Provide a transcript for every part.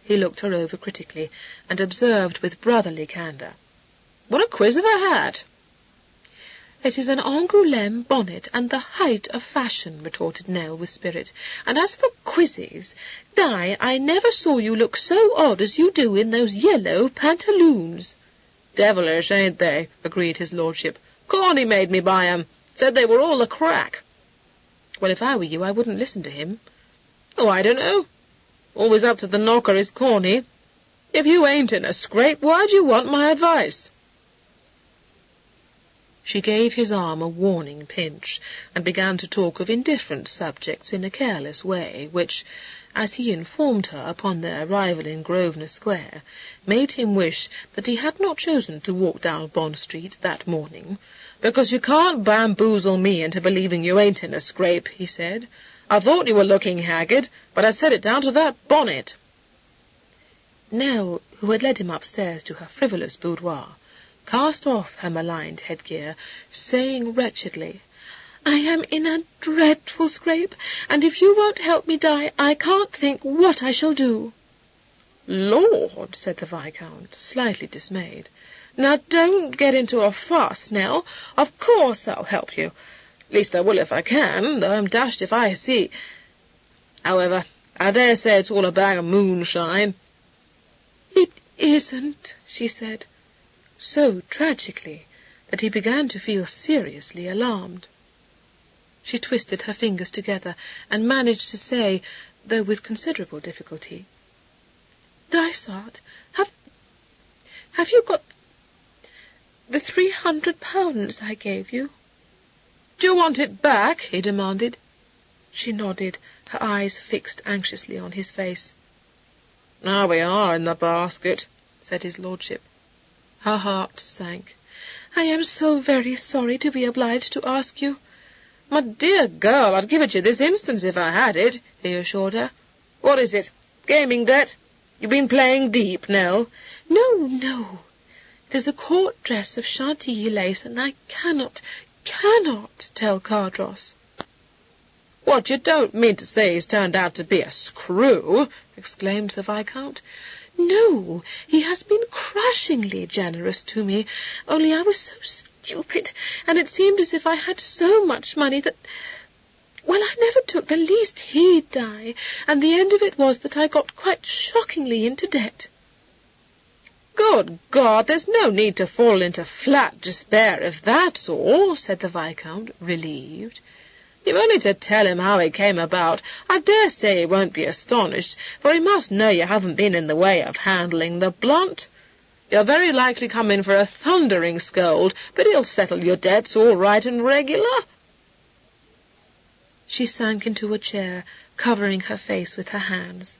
He looked her over critically, and observed with brotherly candour, "What a quiz of a hat!" "It is an Angoulême bonnet, and the height of fashion," retorted Nell with spirit. "And as for quizzes, Di, I never saw you look so odd as you do in those yellow pantaloons." "Devilish, ain't they?" agreed his lordship. "Corney made me buy 'em. Said they were all a crack." "Well, if I were you, I wouldn't listen to him." "Oh, I don't know. Always up to the knocker is Corney. If you ain't in a scrape, why do you want my advice?" She gave his arm a warning pinch, and began to talk of indifferent subjects in a careless way, which, as he informed her upon their arrival in Grosvenor Square, made him wish that he had not chosen to walk down Bond Street that morning. "Because you can't bamboozle me into believing you ain't in a scrape," he said. "I thought you were looking haggard, but I set it down to that bonnet." Nell, who had led him upstairs to her frivolous boudoir, cast off her maligned headgear, saying wretchedly, "I am in a dreadful scrape, and if you won't help me, Di, I can't think what I shall do." "Lord," said the Viscount, slightly dismayed. "Now don't get into a fuss, Nell. Of course I'll help you. Least I will if I can, though I'm dashed if I see. However, I dare say it's all a bag of moonshine." "It isn't," she said, so tragically that he began to feel seriously alarmed. She twisted her fingers together and managed to say, though with considerable difficulty, "Dysart, have you got the £300 I gave you?" "Do you want it back?" he demanded. She nodded, her eyes fixed anxiously on his face. "Now we are in the basket," said his lordship. Her heart sank. "I am so very sorry to be obliged to ask you." "My dear girl, I'd give it you this instant if I had it," he assured her. "What is it? Gaming debt? You've been playing deep, Nell?" No. It is a court dress of Chantilly lace, and I cannot tell Cardross." "What, you don't mean to say he's turned out to be a screw?" exclaimed the Viscount. "No, he has been crushingly generous to me, only I was so stupid, and it seemed as if I had so much money that... Well, I never took the least heed, Di, and the end of it was that I got quite shockingly into debt." "Good God, there's no need to fall into flat despair if that's all," said the Viscount, relieved. "You've only to tell him how it came about. I dare say he won't be astonished, for he must know you haven't been in the way of handling the blunt. You'll very likely come in for a thundering scold, but he'll settle your debts all right and regular." She sank into a chair, covering her face with her hands.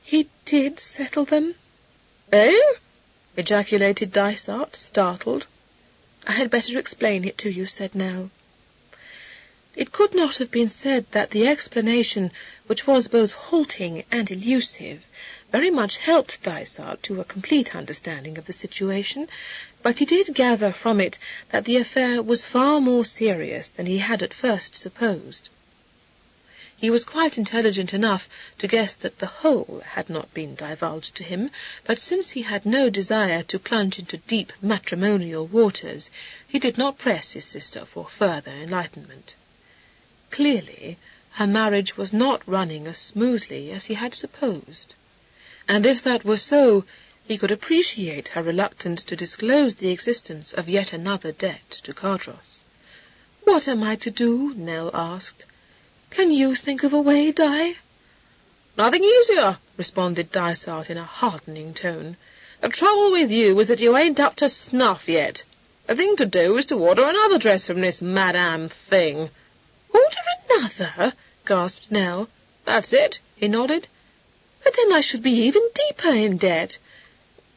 "He did settle them?" "Eh?" ejaculated Dysart, startled. "I had better explain it to you," said Nell. It could not have been said that the explanation, which was both halting and elusive, very much helped Dysart to a complete understanding of the situation, but he did gather from it that the affair was far more serious than he had at first supposed. He was quite intelligent enough to guess that the whole had not been divulged to him, but since he had no desire to plunge into deep matrimonial waters, he did not press his sister for further enlightenment. Clearly, her marriage was not running as smoothly as he had supposed, and if that were so, he could appreciate her reluctance to disclose the existence of yet another debt to Cardross. "What am I to do?" Nell asked. "Can you think of a way, Di?" "Nothing easier," responded Dysart in a hardening tone. "The trouble with you is that you ain't up to snuff yet. The thing to do is to order another dress from this Madame Thing." "Order another?" gasped Nell. "That's it," he nodded. "But then I should be even deeper in debt."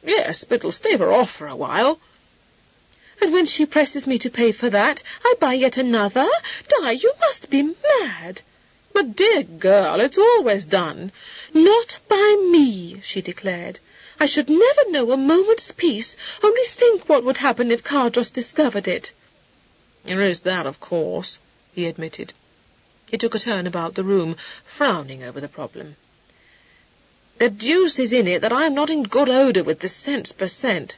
"Yes, but it'll stave her off for a while." "And when she presses me to pay for that, I buy yet another? Di, you must be mad." "My dear girl, it's always done." "Not by me," she declared. "I should never know a moment's peace. Only think what would happen if Cardross discovered it." "There is that, of course," he admitted. He took a turn about the room, frowning over the problem. The deuce is in it that I am not in good odour with the cents per cent.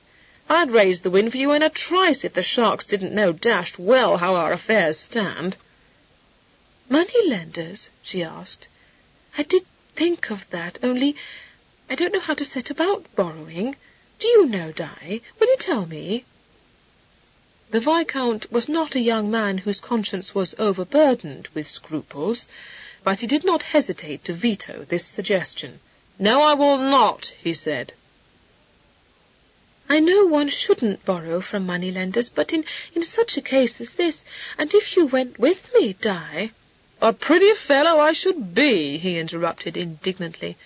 I'd raise the wind for you in a trice if the sharks didn't know dashed well how our affairs stand." "Money-lenders?" she asked. "I did think of that, only I don't know how to set about borrowing. Do you know, Di? Will you tell me?" The Viscount was not a young man whose conscience was overburdened with scruples, but he did not hesitate to veto this suggestion. "No, I will not," he said. "I know one shouldn't borrow from money-lenders, but in such a case as this, and if you went with me, Di—" "A pretty fellow I should be," he interrupted indignantly.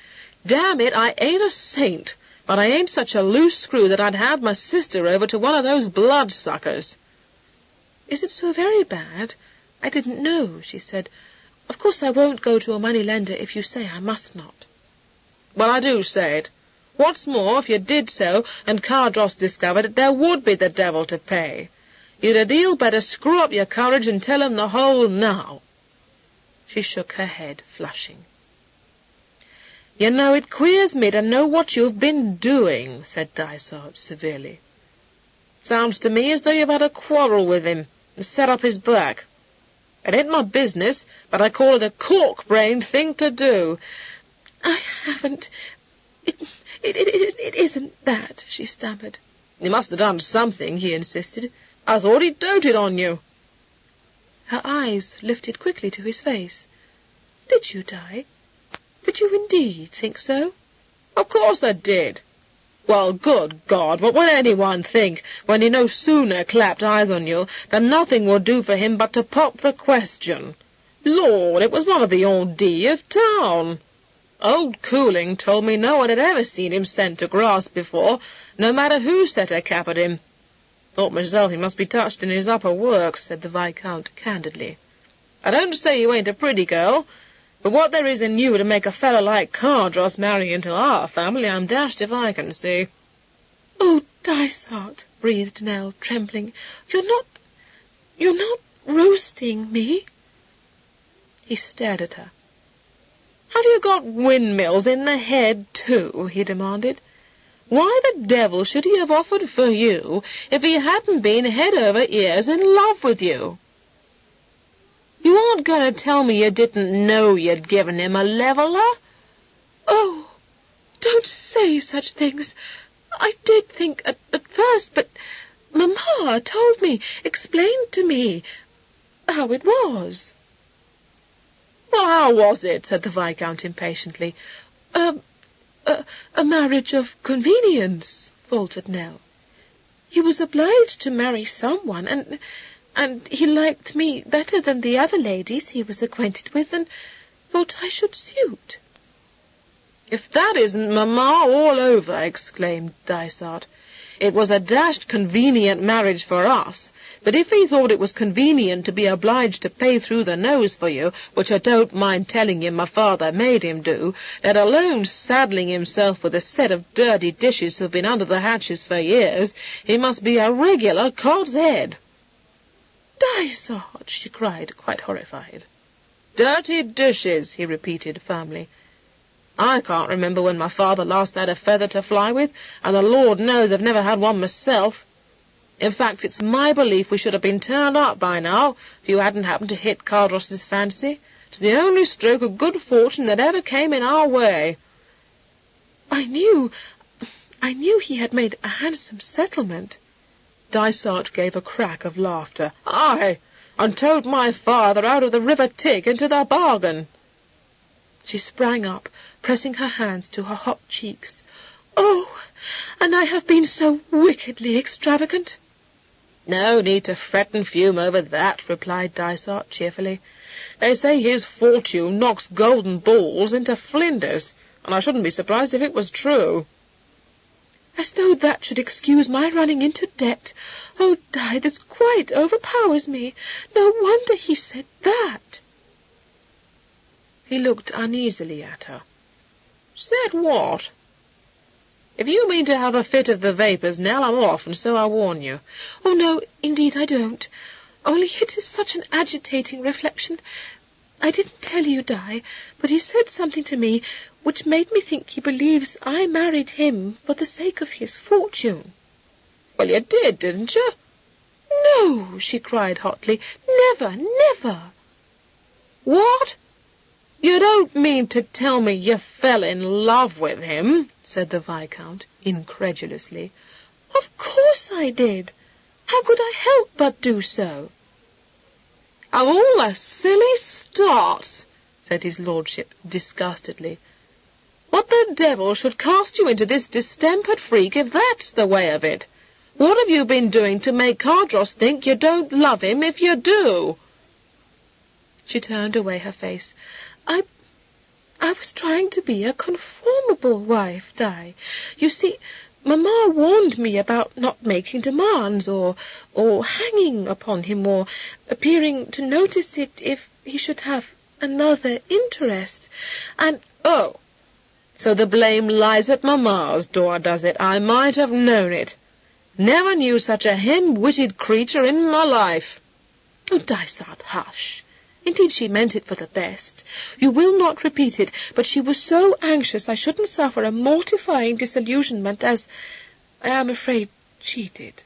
"Damn it, I ain't a saint, but I ain't such a loose screw that I'd hand my sister over to one of those bloodsuckers." "Is it so very bad? I didn't know," she said. "Of course I won't go to a money-lender if you say I must not." "Well, I do say it. What's more, if you did so, and Cardross discovered it, there would be the devil to pay. You'd a deal better screw up your courage and tell him the whole now." She shook her head, flushing. "You know, it queers me to know what you've been doing," said Dysart severely. "Sounds to me as though you've had a quarrel with him and set up his back. It ain't my business, but I call it a cork-brained thing to do." "I haven't... It isn't that," she stammered. "You must have done something," he insisted. "I thought he doted on you." Her eyes lifted quickly to his face. "Did you, Di? Did you indeed think so?" "Of course I did. Well, good God, what would anyone think when he no sooner clapped eyes on you than nothing would do for him but to pop the question? Lord, it was one of the on dit of town. Old Cooling told me no one had ever seen him sent to grass before, no matter who set a cap at him. Thought myself he must be touched in his upper works," said the Viscount candidly. "I don't say you ain't a pretty girl, but what there is in you to make a fellow like Cardross marry into our family, I'm dashed if I can see." "Oh, Dysart," breathed Nell, trembling, You're not roasting me?" He stared at her. "Have you got windmills in the head, too?" he demanded. "Why the devil should he have offered for you if he hadn't been head over ears in love with you? You aren't going to tell me you didn't know you'd given him a leveller?" "Oh, don't say such things. I did think at first, but Mamma told me, explained to me how it was." "Well, how was it?" said the Viscount impatiently. A marriage of convenience," faltered Nell. "He was obliged to marry someone, and he liked me better than the other ladies he was acquainted with, and thought I should suit." "If that isn't Mamma all over!" exclaimed Dysart. "It was a dashed convenient marriage for us, but if he thought it was convenient to be obliged to pay through the nose for you, which I don't mind telling you my father made him do, let alone saddling himself with a set of dirty dishes who've been under the hatches for years, he must be a regular cod's head." "Dysart!" she cried, quite horrified. "Dirty dishes," he repeated firmly. "I can't remember when my father last had a feather to fly with, and the Lord knows I've never had one myself. In fact, it's my belief we should have been turned up by now if you hadn't happened to hit Cardross's fancy. It's the only stroke of good fortune that ever came in our way." I knew he had made a handsome settlement." Dysart gave a crack of laughter. "Aye, and towed my father out of the River Tig into the bargain." She sprang up, pressing her hands to her hot cheeks. "Oh, and I have been so wickedly extravagant." "No need to fret and fume over that," replied Dysart cheerfully. "They say his fortune knocks golden balls into flinders, and I shouldn't be surprised if it was true." "As though that should excuse my running into debt. Oh, Di, this quite overpowers me. No wonder he said that." He looked uneasily at her. "Said what?" "If you mean to have a fit of the vapours, Nell, I'm off, and so I warn you." "Oh, no, indeed I don't. Only it is such an agitating reflection. I didn't tell you, Di, but he said something to me which made me think he believes I married him for the sake of his fortune." "Well, you did, didn't you?" "No," she cried hotly. "Never, never." "What? You don't mean to tell me you fell in love with him?" said the Viscount, incredulously. "Of course I did. How could I help but do so?" "Of all the silly starts," said his lordship, disgustedly. "What the devil should cast you into this distempered freak if that's the way of it? What have you been doing to make Cardross think you don't love him if you do?" She turned away her face. I was trying to be a conformable wife, Di. You see, Mamma warned me about not making demands, or hanging upon him, or appearing to notice it if he should have another interest. And, "Oh, so the blame lies at Mamma's door, does it? I might have known it. Never knew such a hen-witted creature in my life." "Oh, Dysart, hush. Indeed, she meant it for the best. You will not repeat it, but she was so anxious I shouldn't suffer a mortifying disillusionment as I am afraid she did."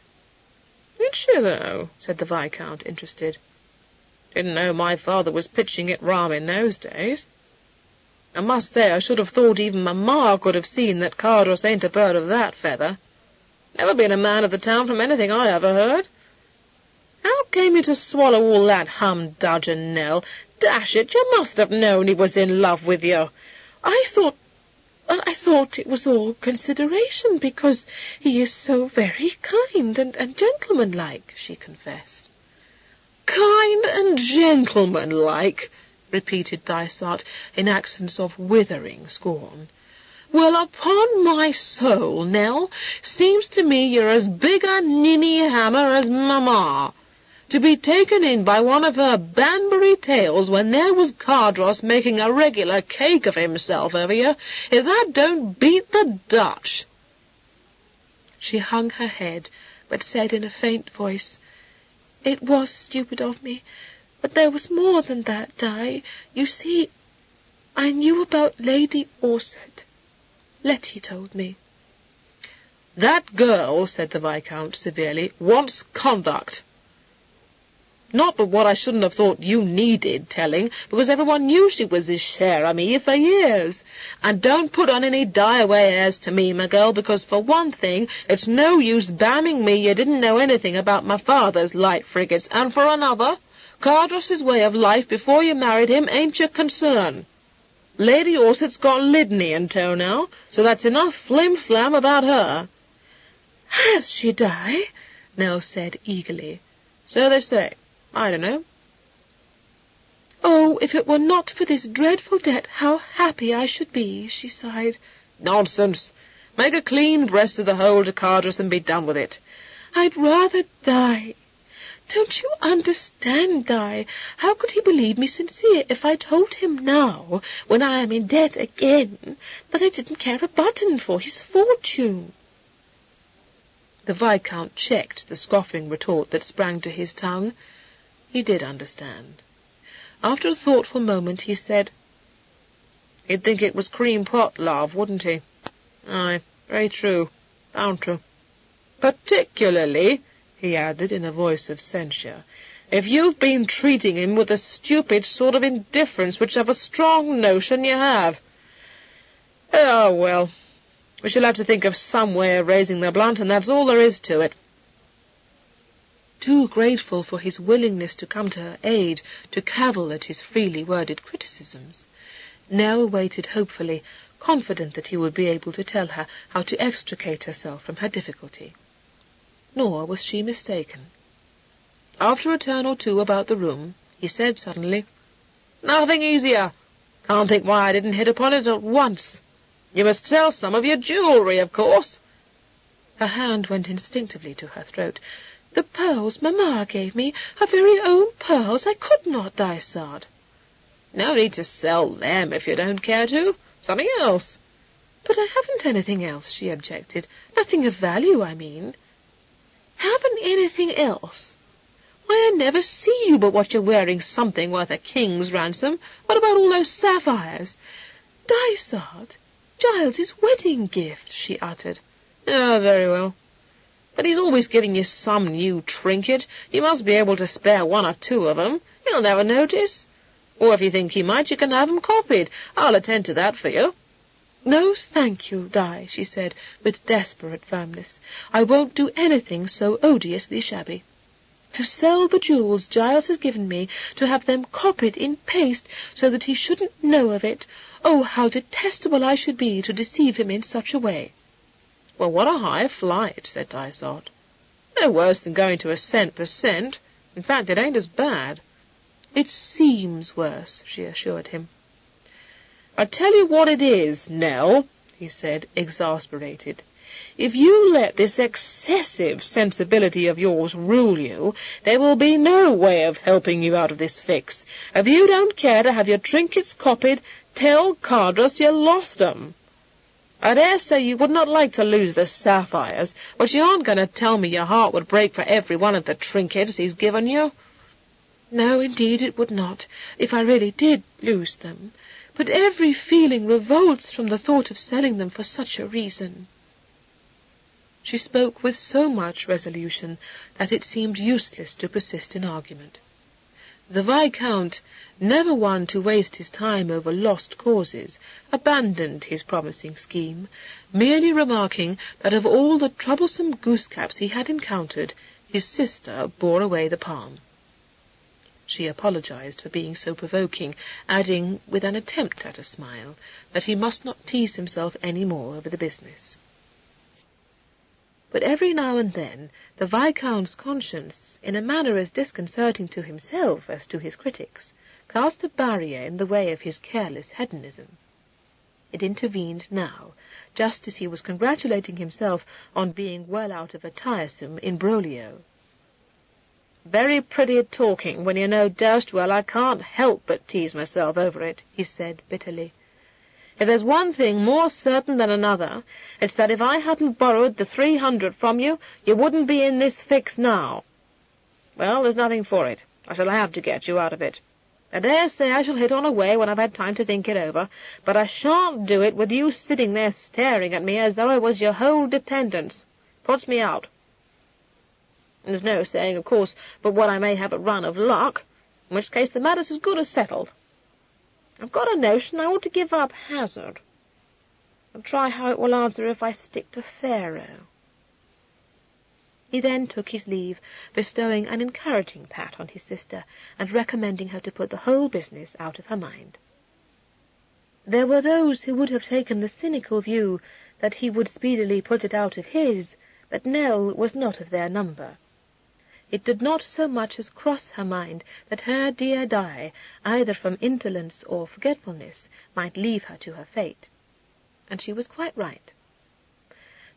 "Did she, though?" said the Viscount, interested. "Didn't know my father was pitching it rum in those days. I must say I should have thought even Mamma could have seen that Cardross ain't a bird of that feather. Never been a man of the town from anything I ever heard. How came you to swallow all that humdudgeon, Nell? Dash it, you must have known he was in love with you." I thought it was all consideration, because he is so very kind and gentlemanlike," she confessed. "Kind and gentlemanlike," repeated Dysart, in accents of withering scorn. "Well, upon my soul, Nell, seems to me you're as big a ninny hammer as Mamma. To be taken in by one of her Banbury tales when there was Cardross making a regular cake of himself over you, if that don't beat the Dutch." She hung her head, but said in a faint voice, "It was stupid of me, but there was more than that, Di. You see, I knew about Lady Orsett. Letty told me." "That girl," said the Viscount severely, "wants conduct. Not but what I shouldn't have thought you needed telling, because everyone knew she was his share of me for years. And don't put on any die-away airs to me, my girl, because for one thing, it's no use damning me you didn't know anything about my father's light frigates, and for another, Cardross's way of life before you married him ain't your concern. Lady Orsett's got Lydney in tow now, so that's enough flim-flam about her." "Has she, Di?" Nell said eagerly. "So they say. I don't know." "Oh, if it were not for this dreadful debt, how happy I should be," she sighed. "Nonsense. Make a clean breast of the whole to Cardross and be done with it." "I'd rather die. Don't you understand, Di? How could he believe me sincere if I told him now, when I am in debt again, that I didn't care a button for his fortune?" The Viscount checked the scoffing retort that sprang to his tongue. He did understand. After a thoughtful moment he said, "He'd think it was cream pot love, wouldn't he? Aye, very true. Bound to. Particularly," he added in a voice of censure, "if you've been treating him with the stupid sort of indifference which I've a strong notion you have. Oh, well, we shall have to think of some way of raising the blunt, and that's all there is to it." Too grateful for his willingness to come to her aid, to cavil at his freely worded criticisms, Nell waited hopefully, confident that he would be able to tell her how to extricate herself from her difficulty. Nor was she mistaken. After a turn or two about the room, he said suddenly, "Nothing easier. Can't think why I didn't hit upon it at once. You must sell some of your jewellery, of course." Her hand went instinctively to her throat. "The pearls Mamma gave me, her very own pearls, I could not, Dysart." "No need to sell them if you don't care to. Something else." "But I haven't anything else," she objected. "Nothing of value, I mean." "Haven't anything else? Why, I never see you but what you're wearing something worth a king's ransom. What about all those sapphires?" "Dysart, Giles's wedding gift," she uttered. "Oh, very well. But he's always giving you some new trinket. You must be able to spare one or two of 'em. He'll never notice. Or if you think he might, you can have 'em copied. I'll attend to that for you." "No, thank you, Di," she said, with desperate firmness. "I won't do anything so odiously shabby. To sell the jewels Giles has given me, to have them copied in paste so that he shouldn't know of it. Oh, how detestable I should be to deceive him in such a way." "Well, what a high flight," said Dysart. "No worse than going to a cent per cent. In fact, it ain't as bad." "It seems worse," she assured him. "I tell you what it is, Nell," he said, exasperated. "If you let this excessive sensibility of yours rule you, there will be no way of helping you out of this fix. If you don't care to have your trinkets copied, tell Cardross you lost 'em. I dare say you would not like to lose the sapphires, but you aren't going to tell me your heart would break for every one of the trinkets he's given you." "No, indeed it would not, if I really did lose them. But every feeling revolts from the thought of selling them for such a reason." She spoke with so much resolution that it seemed useless to persist in argument. The Viscount, never one to waste his time over lost causes, abandoned his promising scheme, merely remarking that of all the troublesome goosecaps he had encountered, his sister bore away the palm. She apologized for being so provoking, adding, with an attempt at a smile, that he must not tease himself any more over the business. But every now and then the Viscount's conscience, in a manner as disconcerting to himself as to his critics, cast a barrier in the way of his careless hedonism. It intervened now, just as he was congratulating himself on being well out of a tiresome imbroglio. "Very pretty talking, when you know deuced well I can't help but tease myself over it," he said bitterly. "If there's one thing more certain than another, it's that if I hadn't borrowed the 300 from you, you wouldn't be in this fix now. Well, there's nothing for it. I shall have to get you out of it. I dare say I shall hit on a way when I've had time to think it over, but I shan't do it with you sitting there staring at me as though I was your whole dependence. Puts me out. There's no saying, of course, but what I may have a run of luck, in which case the matter's as good as settled. I've got a notion I ought to give up hazard, and try how it will answer if I stick to faro." He then took his leave, bestowing an encouraging pat on his sister, and recommending her to put the whole business out of her mind. There were those who would have taken the cynical view that he would speedily put it out of his, but Nell was not of their number. It did not so much as cross her mind that her dear Di, either from indolence or forgetfulness, might leave her to her fate. And she was quite right.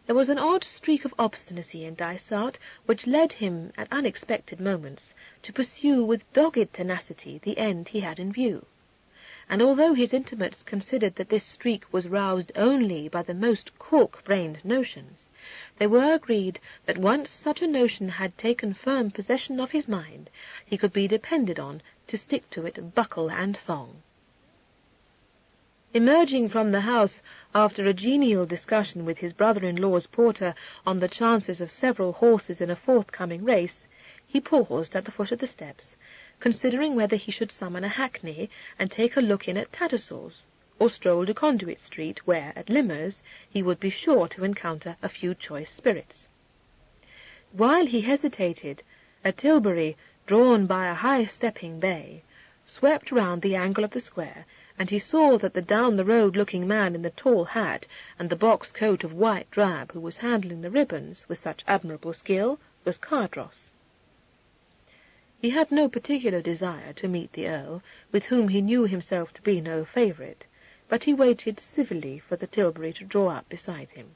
There was an odd streak of obstinacy in Dysart, which led him, at unexpected moments, to pursue with dogged tenacity the end he had in view. And although his intimates considered that this streak was roused only by the most cork-brained notions, they were agreed that once such a notion had taken firm possession of his mind, he could be depended on to stick to it buckle and thong. Emerging from the house after a genial discussion with his brother-in-law's porter on the chances of several horses in a forthcoming race, he paused at the foot of the steps, considering whether he should summon a hackney and take a look in at Tattersall's, or stroll to Conduit Street, where, at Limmer's, he would be sure to encounter a few choice spirits. While he hesitated, a tilbury, drawn by a high-stepping bay, swept round the angle of the square, and he saw that the down-the-road-looking man in the tall hat and the box coat of white drab who was handling the ribbons with such admirable skill was Cardross. He had no particular desire to meet the Earl, with whom he knew himself to be no favourite, but he waited civilly for the tilbury to draw up beside him.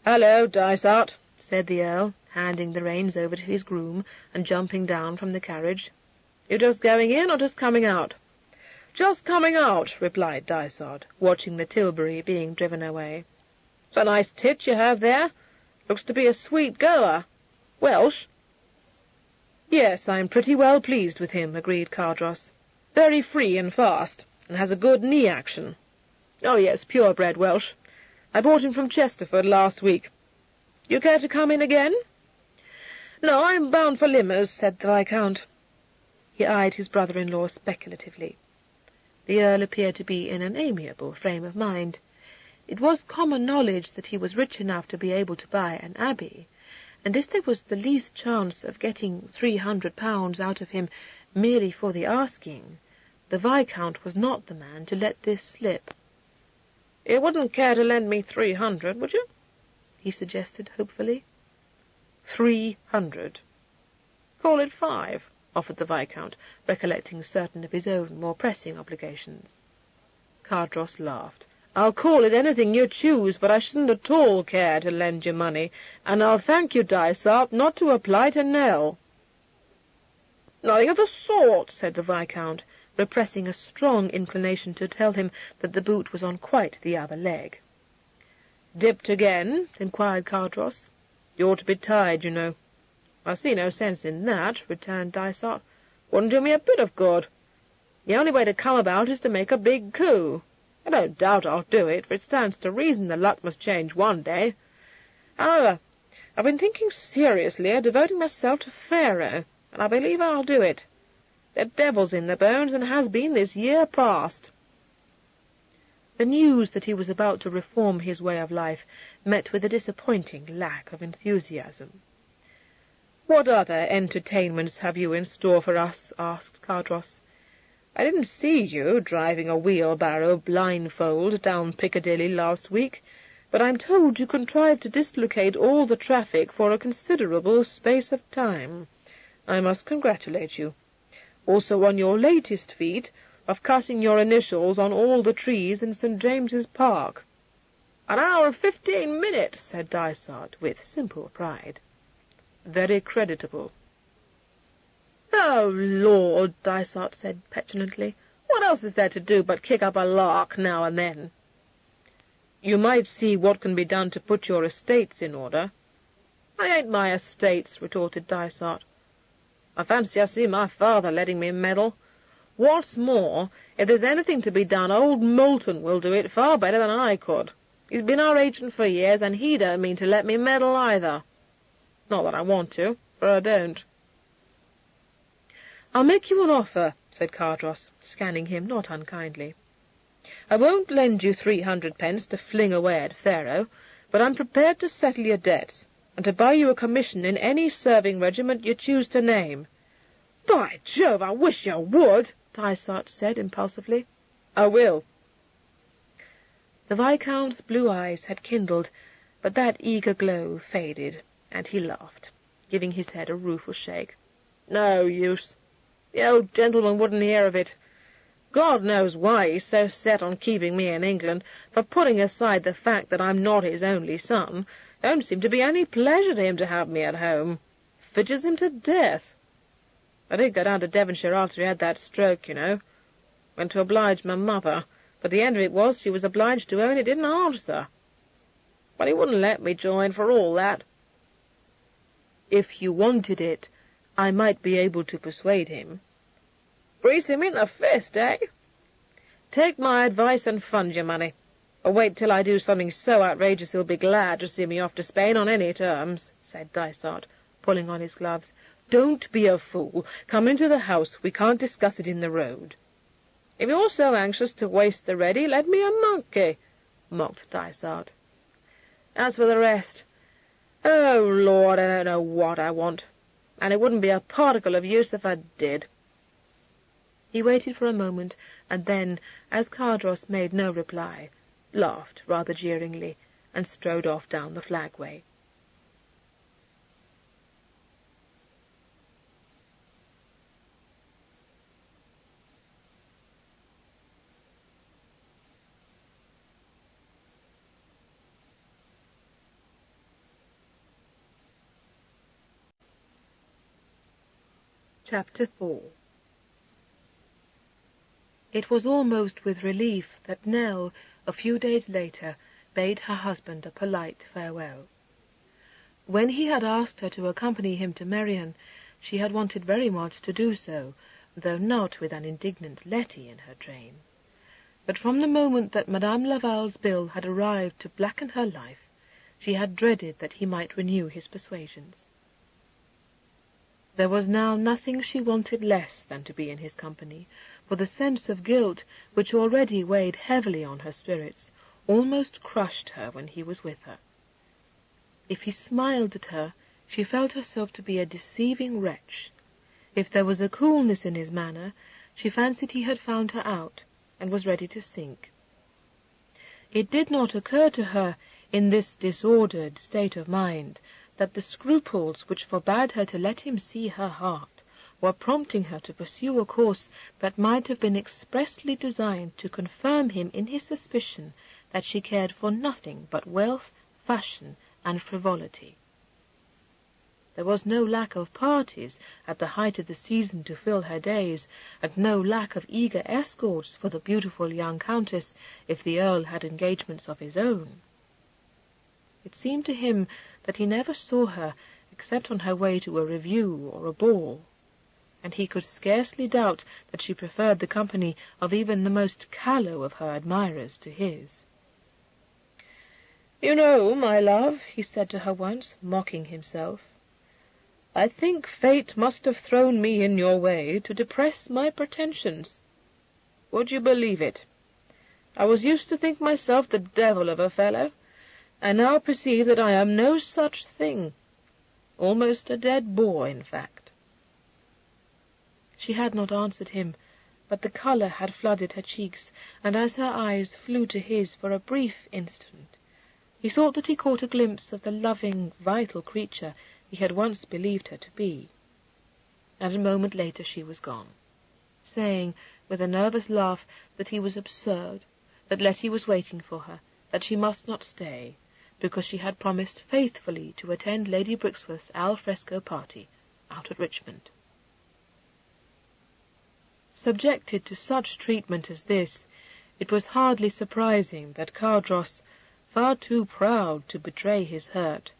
"Hello, Dysart," said the Earl, handing the reins over to his groom and jumping down from the carriage. "You just going in or just coming out?" "Just coming out," replied Dysart, watching the tilbury being driven away. "It's a nice tit you have there. Looks to be a sweet goer. Welsh?" Yes, I'm pretty well pleased with him, agreed Cardross. Very free and fast, and has a good knee action. Oh, yes, purebred Welsh. I bought him from Chesterford last week. You care to come in again? No, I'm bound for Limmer's, said the Viscount. He eyed his brother-in-law speculatively. The Earl appeared to be in an amiable frame of mind. It was common knowledge that he was rich enough to be able to buy an abbey, and if there was the least chance of getting £300 out of him merely for the asking, the Viscount was not the man to let this slip. "You wouldn't care to lend me 300, would you?" he suggested hopefully. 300. Call it 5, offered the Viscount, recollecting certain of his own more pressing obligations. Cardross laughed. "I'll call it anything you choose, but I shouldn't at all care to lend you money, and I'll thank you, Dysart, not to apply to Nell." "Nothing of the sort," said the Viscount, repressing a strong inclination to tell him that the boot was on quite the other leg. "Dipped again?" inquired Cardross. "You ought to be tied, you know." "I see no sense in that," returned Dysart. "Wouldn't do me a bit of good. The only way to come about is to make a big coup. I don't doubt I'll do it, for it stands to reason the luck must change one day. However, I've been thinking seriously of devoting myself to faro, and I believe I'll do it. The devil's in the bones, and has been this year past." The news that he was about to reform his way of life met with a disappointing lack of enthusiasm. "What other entertainments have you in store for us?" asked Cardross. "I didn't see you driving a wheelbarrow blindfold down Piccadilly last week, but I'm told you contrived to dislocate all the traffic for a considerable space of time. I must congratulate you. Also on your latest feat of cutting your initials on all the trees in St. James's Park." "An hour and 15 minutes," said Dysart, with simple pride. "Very creditable." "Oh, Lord," Dysart said petulantly, "what else is there to do but kick up a lark now and then?" "You might see what can be done to put your estates in order." "I ain't my estates," retorted Dysart. "I fancy I see my father letting me meddle. What's more, if there's anything to be done, old Moulton will do it far better than I could. He's been our agent for years, and he don't mean to let me meddle either. Not that I want to, for I don't." "I'll make you an offer," said Cardross, scanning him not unkindly. "I won't lend you 300 to fling away at faro, but I'm prepared to settle your debts, and to buy you a commission in any serving regiment you choose to name." "By Jove, I wish you would," Dysart said impulsively. "I will." The Viscount's blue eyes had kindled, but that eager glow faded, and he laughed, giving his head a rueful shake. "No use. The old gentleman wouldn't hear of it. God knows why he's so set on keeping me in England, for putting aside the fact that I'm not his only son, don't seem to be any pleasure to him to have me at home. Fidgets him to death. I did go down to Devonshire after he had that stroke, you know. Went to oblige my mother, but the end of it was she was obliged to own it didn't answer. But he wouldn't let me join for all that." "If you wanted it, I might be able to persuade him." "Grease him in the fist, eh?" "Take my advice and fund your money, or wait till I do something so outrageous he'll be glad to see me off to Spain on any terms," said Dysart, pulling on his gloves. "Don't be a fool. Come into the house. We can't discuss it in the road." "If you're so anxious to waste the ready, let me a monkey," mocked Dysart. "As for the rest, oh, Lord, I don't know what I want, and it wouldn't be a particle of use if I did." He waited for a moment, and then, as Cardross made no reply, laughed rather jeeringly, and strode off down the flagway. Chapter 4. It was almost with relief that Nell, a few days later, bade her husband a polite farewell. When he had asked her to accompany him to Merion, she had wanted very much to do so, though not with an indignant Letty in her train. But from the moment that Madame Laval's bill had arrived to blacken her life, she had dreaded that he might renew his persuasions. There was now nothing she wanted less than to be in his company, for the sense of guilt, which already weighed heavily on her spirits, almost crushed her when he was with her. If he smiled at her, she felt herself to be a deceiving wretch. If there was a coolness in his manner, she fancied he had found her out, and was ready to sink. It did not occur to her, in this disordered state of mind, that the scruples which forbade her to let him see her heart were prompting her to pursue a course that might have been expressly designed to confirm him in his suspicion that she cared for nothing but wealth, fashion, and frivolity. There was no lack of parties at the height of the season to fill her days, and no lack of eager escorts for the beautiful young countess if the Earl had engagements of his own. It seemed to him that he never saw her except on her way to a review or a ball, and he could scarcely doubt that she preferred the company of even the most callow of her admirers to his. "You know, my love," he said to her once, mocking himself, "I think fate must have thrown me in your way to depress my pretensions. Would you believe it? I was used to think myself the devil of a fellow, and now perceive that I am no such thing. Almost a dead boy, in fact." She had not answered him, but the colour had flooded her cheeks, and as her eyes flew to his for a brief instant, he thought that he caught a glimpse of the loving, vital creature he had once believed her to be. And a moment later she was gone, saying, with a nervous laugh, that he was absurd, that Letty was waiting for her, that she must not stay, because she had promised faithfully to attend Lady Brixworth's al fresco party out at Richmond. Subjected to such treatment as this, it was hardly surprising that Cardross, far too proud to betray his hurt,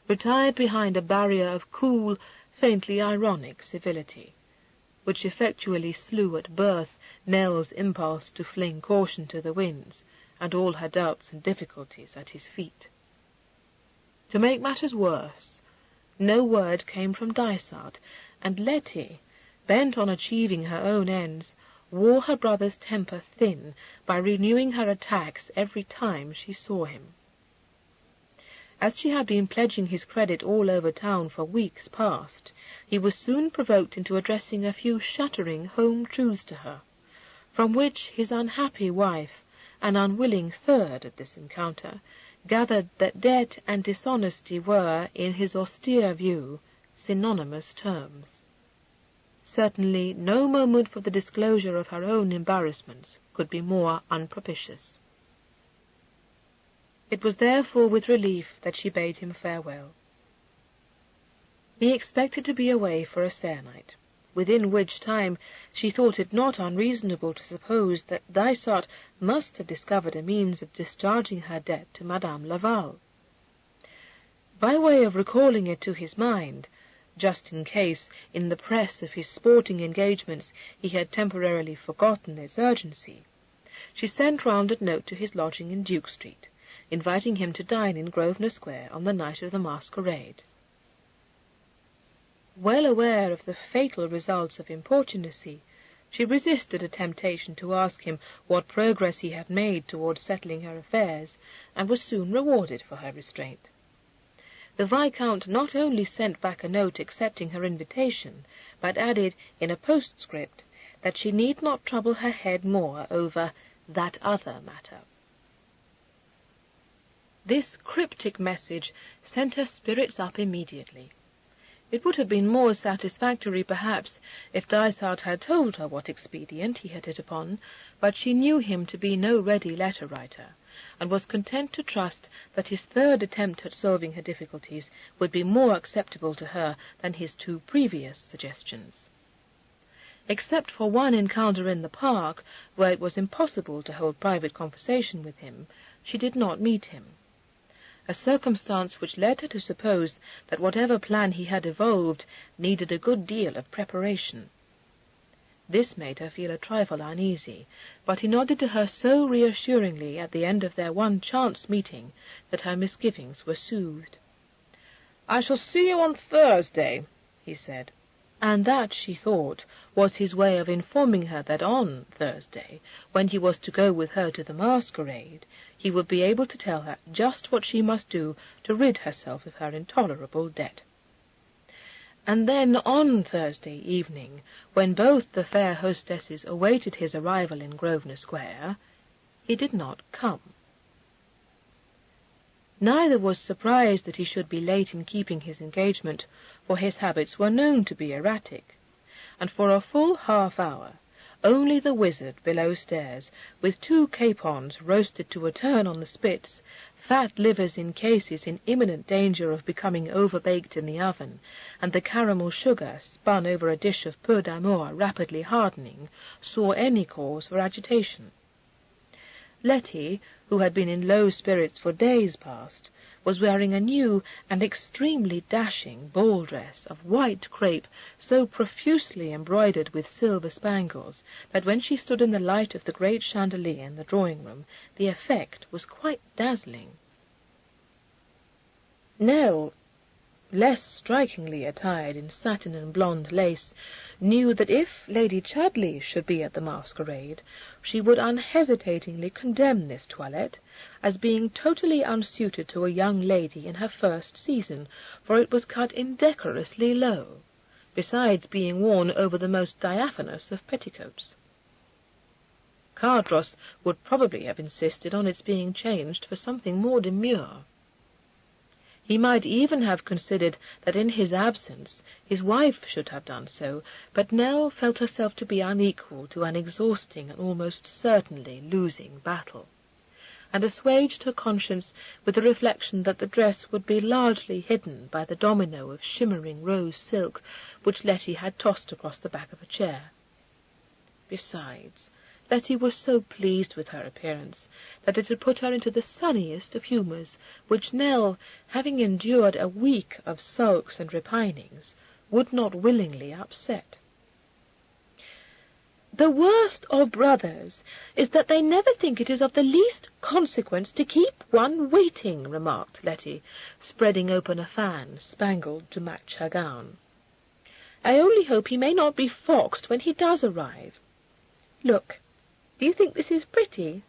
retired behind a barrier of cool, faintly ironic civility, which effectually slew at birth Nell's impulse to fling caution to the winds, and all her doubts and difficulties at his feet. To make matters worse, no word came from Dysart, and Letty, bent on achieving her own ends, wore her brother's temper thin by renewing her attacks every time she saw him. As she had been pledging his credit all over town for weeks past, he was soon provoked into addressing a few shattering home truths to her, from which his unhappy wife, an unwilling third at this encounter, gathered that debt and dishonesty were, in his austere view, synonymous terms. Certainly no moment for the disclosure of her own embarrassments could be more unpropitious. It was therefore with relief that she bade him farewell. He expected to be away for a serenite, within which time she thought it not unreasonable to suppose that Dysart must have discovered a means of discharging her debt to Madame Laval. By way of recalling it to his mind, just in case, in the press of his sporting engagements, he had temporarily forgotten its urgency, she sent round a note to his lodging in Duke Street, inviting him to dine in Grosvenor Square on the night of the masquerade. Well aware of the fatal results of importunacy, she resisted a temptation to ask him what progress he had made towards settling her affairs, and was soon rewarded for her restraint. The Viscount not only sent back a note accepting her invitation, but added in a postscript that she need not trouble her head more over that other matter. This cryptic message sent her spirits up immediately. It would have been more satisfactory, perhaps, if Dysart had told her what expedient he had hit upon, but she knew him to be no ready letter-writer, and was content to trust that his third attempt at solving her difficulties would be more acceptable to her than his 2 previous suggestions. Except for one encounter in the park, where it was impossible to hold private conversation with him, she did not meet him. a circumstance which led her to suppose that whatever plan he had evolved needed a good deal of preparation. This made her feel a trifle uneasy, but he nodded to her so reassuringly at the end of their one chance meeting that her misgivings were soothed. "I shall see you on Thursday," he said. And that, she thought, was his way of informing her that on Thursday, when he was to go with her to the masquerade, he would be able to tell her just what she must do to rid herself of her intolerable debt. And then on Thursday evening, when both the fair hostesses awaited his arrival in Grosvenor Square, he did not come. Neither was surprised that he should be late in keeping his engagement, for his habits were known to be erratic, and for a full half-hour only the wizard below stairs, with 2 capons roasted to a turn on the spits, fat livers in cases in imminent danger of becoming over-baked in the oven, and the caramel sugar spun over a dish of peu d'amour rapidly hardening, saw any cause for agitation. Letty, who had been in low spirits for days past, was wearing a new and extremely dashing ball dress of white crepe so profusely embroidered with silver spangles that when she stood in the light of the great chandelier in the drawing-room, the effect was quite dazzling. Nell, less strikingly attired in satin and blonde lace, knew that if Lady Chudley should be at the masquerade, she would unhesitatingly condemn this toilette as being totally unsuited to a young lady in her first season, for it was cut indecorously low, besides being worn over the most diaphanous of petticoats. Cardross would probably have insisted on its being changed for something more demure. He might even have considered that in his absence his wife should have done so, but Nell felt herself to be unequal to an exhausting and almost certainly losing battle, and assuaged her conscience with the reflection that the dress would be largely hidden by the domino of shimmering rose silk which Letty had tossed across the back of a chair. Besides, Letty was so pleased with her appearance that it had put her into the sunniest of humours, which Nell, having endured a week of sulks and repinings, would not willingly upset. "The worst of brothers is that they never think it is of the least consequence to keep one waiting," remarked Letty, spreading open a fan spangled to match her gown. "I only hope he may not be foxed when he does arrive. Look, do you think this is pretty?"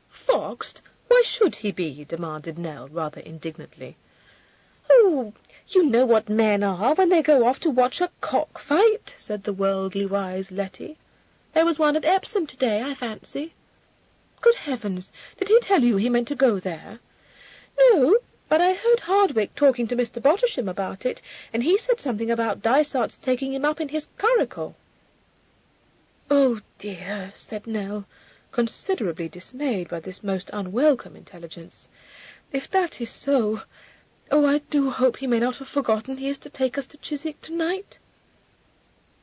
"Foxed? Why should he be?" demanded Nell, rather indignantly. "Oh, you know what men are when they go off to watch a cock-fight," said the worldly-wise Letty. "There was one at Epsom today, I fancy." "Good heavens! Did he tell you he meant to go there?" "No, but I heard Hardwick talking to Mr. Bottersham about it, and he said something about Dysart's taking him up in his curricle." "Oh, dear," said Nell, considerably dismayed by this most unwelcome intelligence. "If that is so, oh, I do hope he may not have forgotten he is to take us to Chiswick tonight."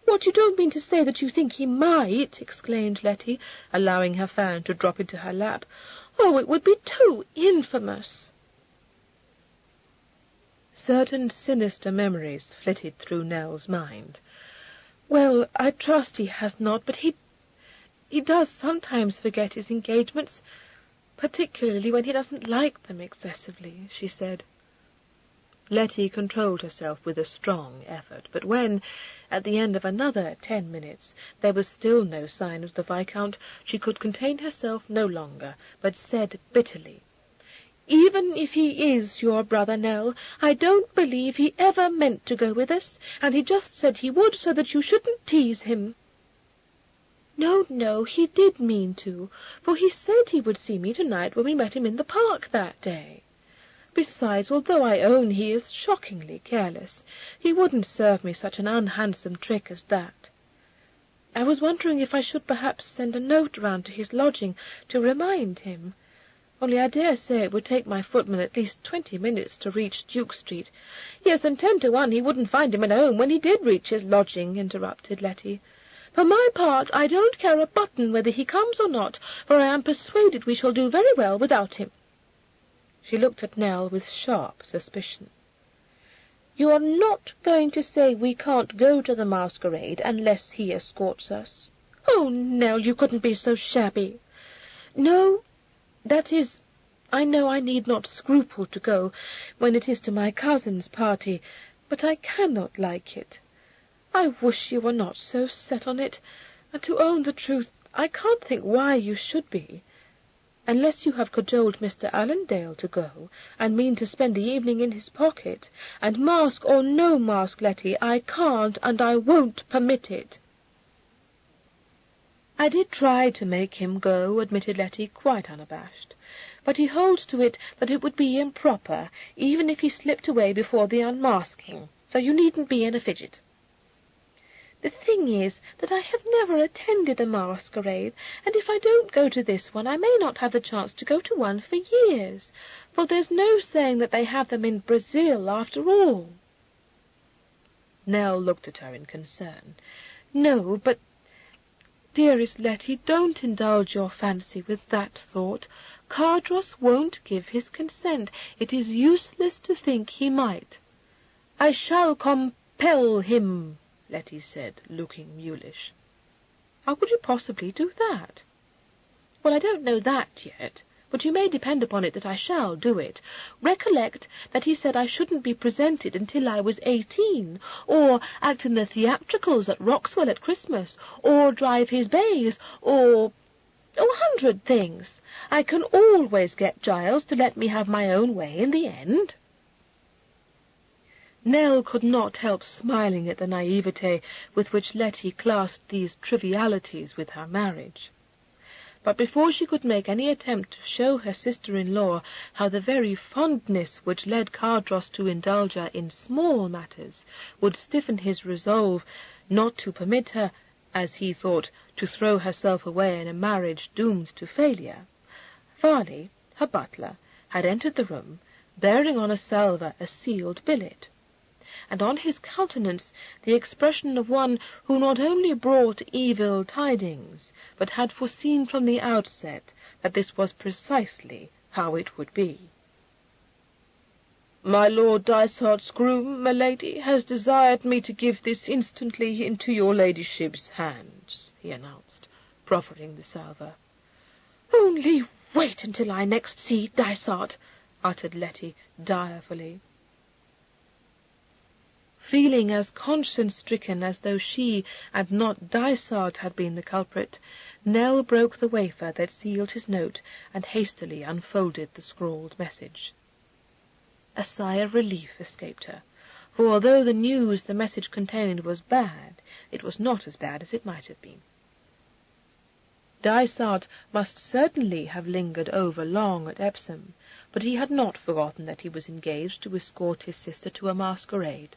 "What, you don't mean to say that you think he might?" exclaimed Letty, allowing her fan to drop into her lap. "Oh, it would be too infamous." Certain sinister memories flitted through Nell's mind. "Well, I trust he has not, but he does sometimes forget his engagements, particularly when he doesn't like them excessively," she said. Letty controlled herself with a strong effort, but when, at the end of another 10 minutes, there was still no sign of the Viscount, she could contain herself no longer, but said bitterly, "Even if he is your brother, Nell, I don't believe he ever meant to go with us, and he just said he would so that you shouldn't tease him." No, he did mean to, for he said he would see me tonight when we met him in the park that day. Besides, although I own he is shockingly careless, he wouldn't serve me such an unhandsome trick as that. I was wondering if I should perhaps send a note round to his lodging to remind him. Only I dare say it would take my footman at least 20 minutes to reach Duke Street." "Yes, and 10 to 1 he wouldn't find him at home when he did reach his lodging," interrupted Letty. "For my part, I don't care a button whether he comes or not, for I am persuaded we shall do very well without him." She looked at Nell with sharp suspicion. "You are not going to say we can't go to the masquerade unless he escorts us?" "Oh, Nell, you couldn't be so shabby." "No, that is, I know I need not scruple to go when it is to my cousin's party, but I cannot like it. I wish you were not so set on it, and to own the truth, I can't think why you should be. Unless you have cajoled Mr. Allendale to go, and mean to spend the evening in his pocket, and mask or no mask, Letty, I can't and I won't permit it." "I did try to make him go," admitted Letty, quite unabashed, "but he holds to it that it would be improper, even if he slipped away before the unmasking, so you needn't be in a fidget. The thing is that I have never attended a masquerade, and if I don't go to this one I may not have the chance to go to one for years, for there's no saying that they have them in Brazil after all." Nell looked at her in concern. "No, but, dearest Letty, don't indulge your fancy with that thought. Cardross won't give his consent. It is useless to think he might." "I shall compel him," Letty said, looking mulish. "How could you possibly do that?" "Well, I don't know that yet, but you may depend upon it that I shall do it. Recollect that he said I shouldn't be presented until I was 18, or act in the theatricals at Roxwell at Christmas, or drive his bays, or 100 things. I can always get Giles to let me have my own way in the end." Nell could not help smiling at the naivete with which Letty classed these trivialities with her marriage. But before she could make any attempt to show her sister-in-law how the very fondness which led Cardross to indulge her in small matters would stiffen his resolve not to permit her, as he thought, to throw herself away in a marriage doomed to failure, Farley, her butler, had entered the room, bearing on a salver a sealed billet, and on his countenance the expression of one who not only brought evil tidings, but had foreseen from the outset that this was precisely how it would be. "My Lord Dysart's groom, my lady, has desired me to give this instantly into your ladyship's hands," he announced, proffering the salver. "Only wait until I next see Dysart," uttered Letty direfully. Feeling as conscience-stricken as though she and not Dysart had been the culprit, Nell broke the wafer that sealed his note and hastily unfolded the scrawled message. A sigh of relief escaped her, for although the news the message contained was bad, it was not as bad as it might have been. Dysart must certainly have lingered over long at Epsom, but he had not forgotten that he was engaged to escort his sister to a masquerade.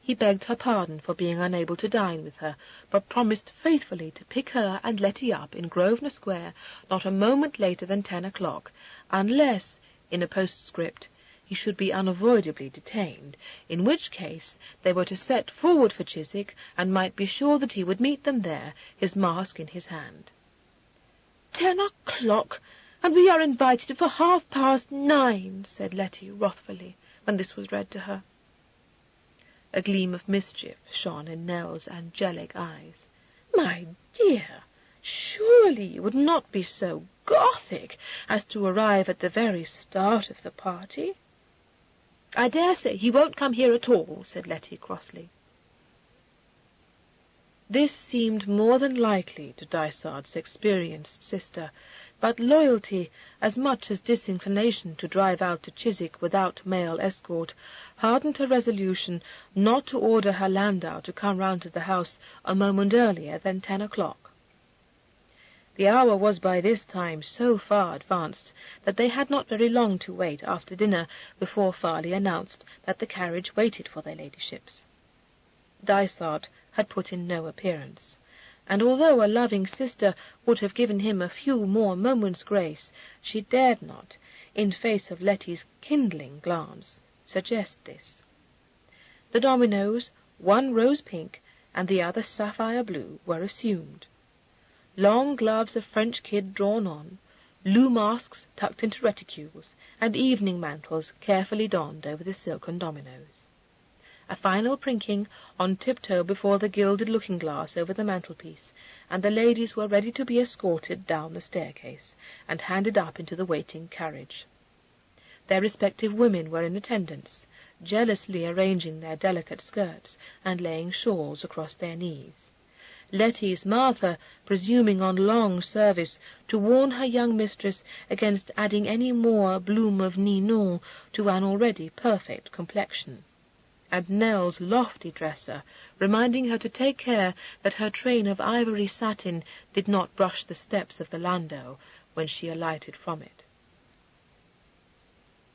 He begged her pardon for being unable to dine with her, but promised faithfully to pick her and Letty up in Grosvenor Square not a moment later than 10 o'clock, unless, in a postscript, he should be unavoidably detained, in which case they were to set forward for Chiswick, and might be sure that he would meet them there, his mask in his hand. 10 o'clock, and we are invited for 9:30, said Letty wrathfully, when this was read to her. A gleam of mischief shone in Nell's angelic eyes. "My dear, surely you would not be so Gothic as to arrive at the very start of the party?" "I dare say he won't come here at all," said Letty crossly. This seemed more than likely to Dysart's experienced sister, but loyalty, as much as disinclination to drive out to Chiswick without male escort, hardened her resolution not to order her landau to come round to the house a moment earlier than 10 o'clock. The hour was by this time so far advanced that they had not very long to wait after dinner before Farley announced that the carriage waited for their ladyships. Dysart had put in no appearance, and although a loving sister would have given him a few more moments' grace, she dared not, in face of Letty's kindling glance, suggest this. The dominoes, one rose-pink and the other sapphire-blue, were assumed. Long gloves of French kid drawn on, blue masks tucked into reticules, and evening mantles carefully donned over the silken dominoes. A final prinking on tiptoe before the gilded looking-glass over the mantelpiece, and the ladies were ready to be escorted down the staircase and handed up into the waiting carriage. Their respective women were in attendance, jealously arranging their delicate skirts and laying shawls across their knees. Letty's Martha presuming on long service to warn her young mistress against adding any more bloom of Ninon to an already perfect complexion, and Nell's lofty dresser reminding her to take care that her train of ivory satin did not brush the steps of the landau when she alighted from it.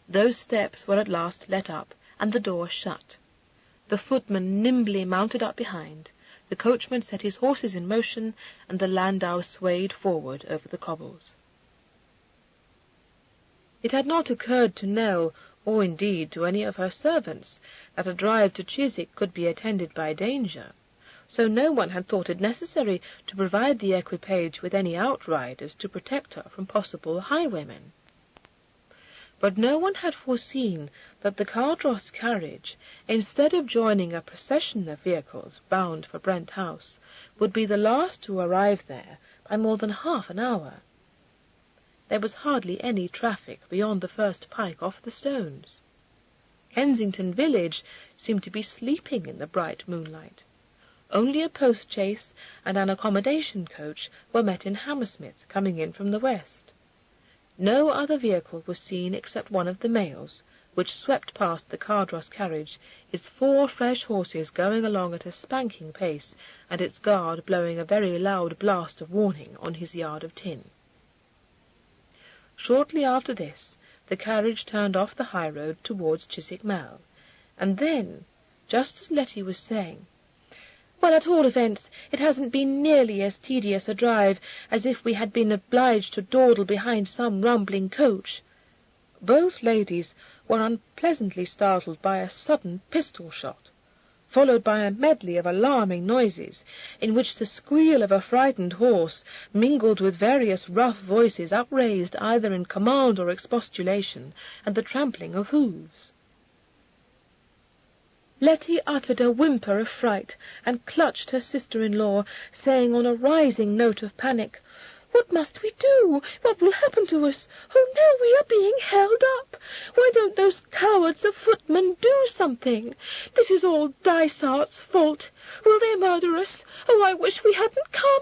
Those steps were at last let up, and the door shut. The footman nimbly mounted up behind, the coachman set his horses in motion, and the landau swayed forward over the cobbles. It had not occurred to Nell, or indeed to any of her servants, that a drive to Chiswick could be attended by danger, so no one had thought it necessary to provide the equipage with any outriders to protect her from possible highwaymen. But no one had foreseen that the Cardross carriage, instead of joining a procession of vehicles bound for Brent House, would be the last to arrive there by more than half an hour. There was hardly any traffic beyond the first pike off the stones. Kensington village seemed to be sleeping in the bright moonlight. Only a post-chaise and an accommodation coach were met in Hammersmith, coming in from the west. No other vehicle was seen except one of the mails, which swept past the Cardross carriage, its 4 fresh horses going along at a spanking pace, and its guard blowing a very loud blast of warning on his yard of tin. Shortly after this, the carriage turned off the high road towards Chiswick Mall, and then, just as Letty was saying, "Well, at all events, it hasn't been nearly as tedious a drive as if we had been obliged to dawdle behind some rumbling coach," both ladies were unpleasantly startled by a sudden pistol-shot, followed by a medley of alarming noises, in which the squeal of a frightened horse mingled with various rough voices upraised either in command or expostulation, and the trampling of hoofs. Letty uttered a whimper of fright, and clutched her sister-in-law, saying on a rising note of panic, "What must we do? What will happen to us? Oh, no, we are being held up. Why don't those cowards of footmen do something? This is all Dysart's fault. Will they murder us? Oh, I wish we hadn't come."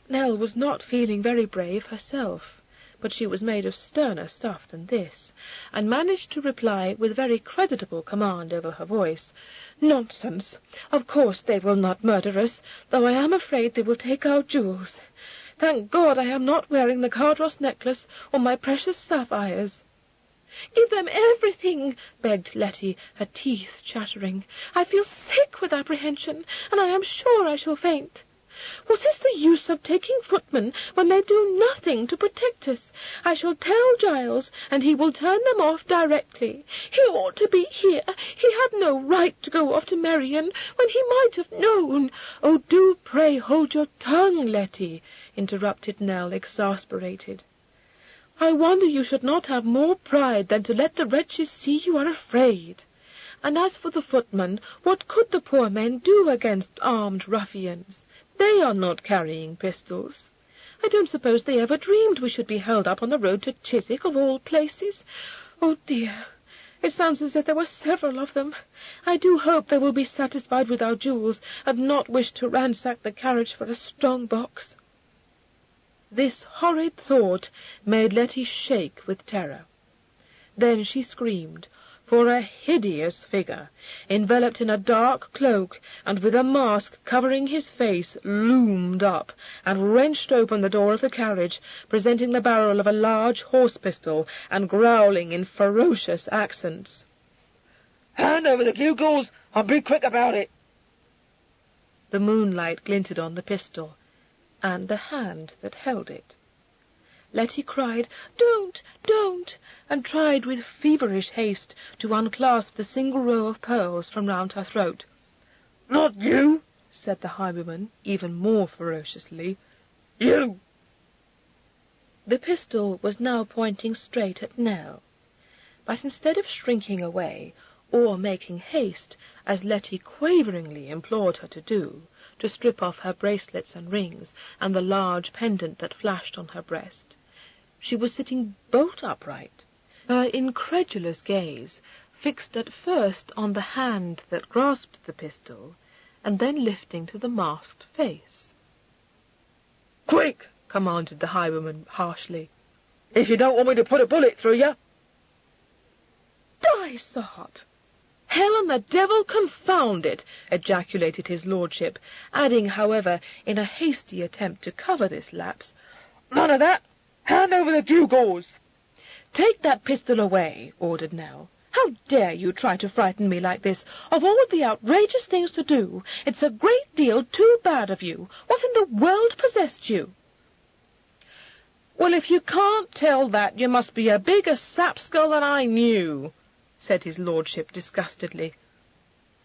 Nell was not feeling very brave herself, but she was made of sterner stuff than this, and managed to reply with very creditable command over her voice, "Nonsense! Of course they will not murder us, though I am afraid they will take our jewels. Thank God I am not wearing the Cardross necklace or my precious sapphires." "Give them everything," begged Letty, her teeth chattering. "I feel sick with apprehension, and I am sure I shall faint. What is the use of taking footmen when they do nothing to protect us? I shall tell Giles, and he will turn them off directly. He ought to be here. He had no right to go off to Marion when he might have known." "Oh, do pray hold your tongue, Letty," interrupted Nell, exasperated. "I wonder you should not have more pride than to let the wretches see you are afraid. And as for the footmen, what could the poor men do against armed ruffians? They are not carrying pistols. I don't suppose they ever dreamed we should be held up on the road to Chiswick, of all places. Oh, dear, it sounds as if there were several of them. I do hope they will be satisfied with our jewels, and not wish to ransack the carriage for a strong box." This horrid thought made Letty shake with terror. Then she screamed, for a hideous figure, enveloped in a dark cloak, and with a mask covering his face, loomed up, and wrenched open the door of the carriage, presenting the barrel of a large horse-pistol, and growling in ferocious accents, "Hand over the bugles, and be quick about it." The moonlight glinted on the pistol, and the hand that held it. Letty cried, "Don't, don't," and tried with feverish haste to unclasp the single row of pearls from round her throat. "Not you," said the highwayman, even more ferociously. "You." The pistol was now pointing straight at Nell, but instead of shrinking away, or making haste, as Letty quaveringly implored her to do, to strip off her bracelets and rings, and the large pendant that flashed on her breast, she was sitting bolt upright, her incredulous gaze fixed at first on the hand that grasped the pistol, and then lifting to the masked face. "Quick!" commanded the highwayman harshly. "If you don't want me to put a bullet through you." "Dysart! Hell and the devil confound it!" ejaculated his lordship, adding, however, in a hasty attempt to cover this lapse, "None of that! Hand over the gewgaws!" "Take that pistol away," ordered Nell. "How dare you try to frighten me like this? Of all the outrageous things to do, it's a great deal too bad of you. What in the world possessed you?" "Well, if you can't tell that, you must be a bigger sapskull than I knew," said his lordship disgustedly.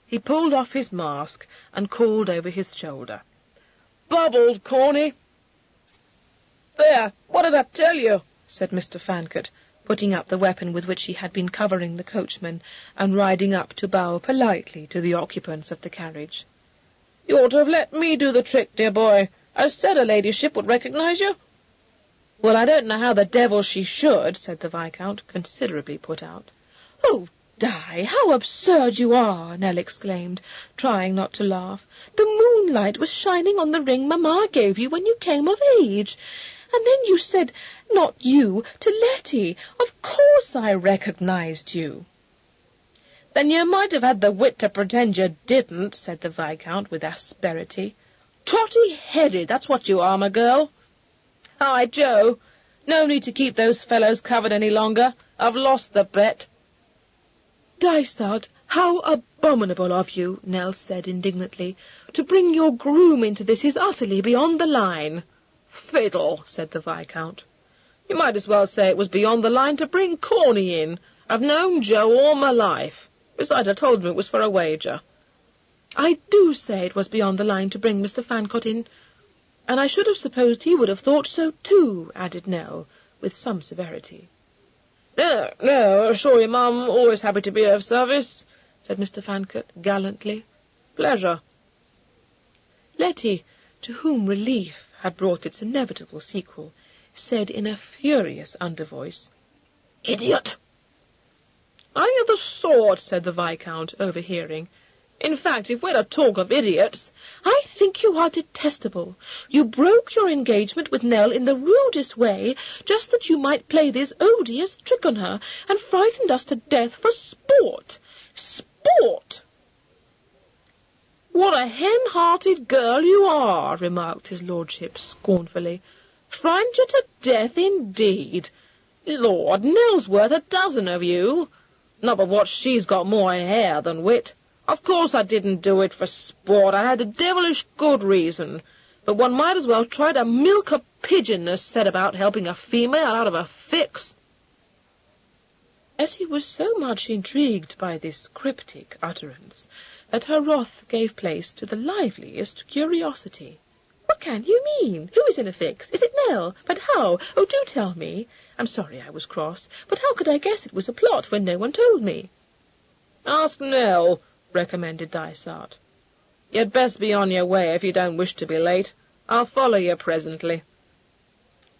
He pulled off his mask and called over his shoulder, "Bubbled, Corny!" "There, what did I tell you?" said Mr. Fancourt, putting up the weapon with which he had been covering the coachman, and riding up to bow politely to the occupants of the carriage. "You ought to have let me do the trick, dear boy. I said her ladyship would recognize you." "Well, I don't know how the devil she should," said the Viscount, considerably put out. "Oh, Di, how absurd you are!" Nell exclaimed, trying not to laugh. "The moonlight was shining on the ring Mamma gave you when you came of age. And then you said, 'Not you,' to Letty. Of course I recognized you." "Then you might have had the wit to pretend you didn't," said the Viscount with asperity. "Totty-headed, that's what you are, my girl. Hi, Joe. No need to keep those fellows covered any longer. I've lost the bet." "Dysart, how abominable of you," Nell said indignantly. "To bring your groom into this is utterly beyond the line." "Fiddle," said the Viscount. "You might as well say it was beyond the line to bring Corny in. I've known Joe all my life. Besides, I told him it was for a wager." "I do say it was beyond the line to bring Mr. Fancourt in, and I should have supposed he would have thought so too," added Nell, with some severity. No, assure you, Mum, always happy to be of service," said Mr. Fancourt gallantly. "Pleasure." Letty, to whom relief had brought its inevitable sequel, said in a furious undervoice, "Idiot!" "Are you the sort?" said the Viscount, overhearing. "In fact, if we're to talk of idiots—" "I think you are detestable. You broke your engagement with Nell in the rudest way, just that you might play this odious trick on her, and frightened us to death for sport. Sport!" "What a hen-hearted girl you are," remarked his lordship scornfully. "Frightened you to death, indeed. Lord, Nell's worth a dozen of you. Not but what she's got more hair than wit. Of course I didn't do it for sport. I had a devilish good reason. But one might as well try to milk a pigeon as set about helping a female out of a fix." Etty was so much intrigued by this cryptic utterance that her wrath gave place to the liveliest curiosity. "What can you mean? Who is in a fix? Is it Nell? But how? Oh, do tell me. I'm sorry I was cross, but how could I guess it was a plot when no one told me?" "Ask Nell," recommended Dysart. "You'd best be on your way if you don't wish to be late. I'll follow you presently."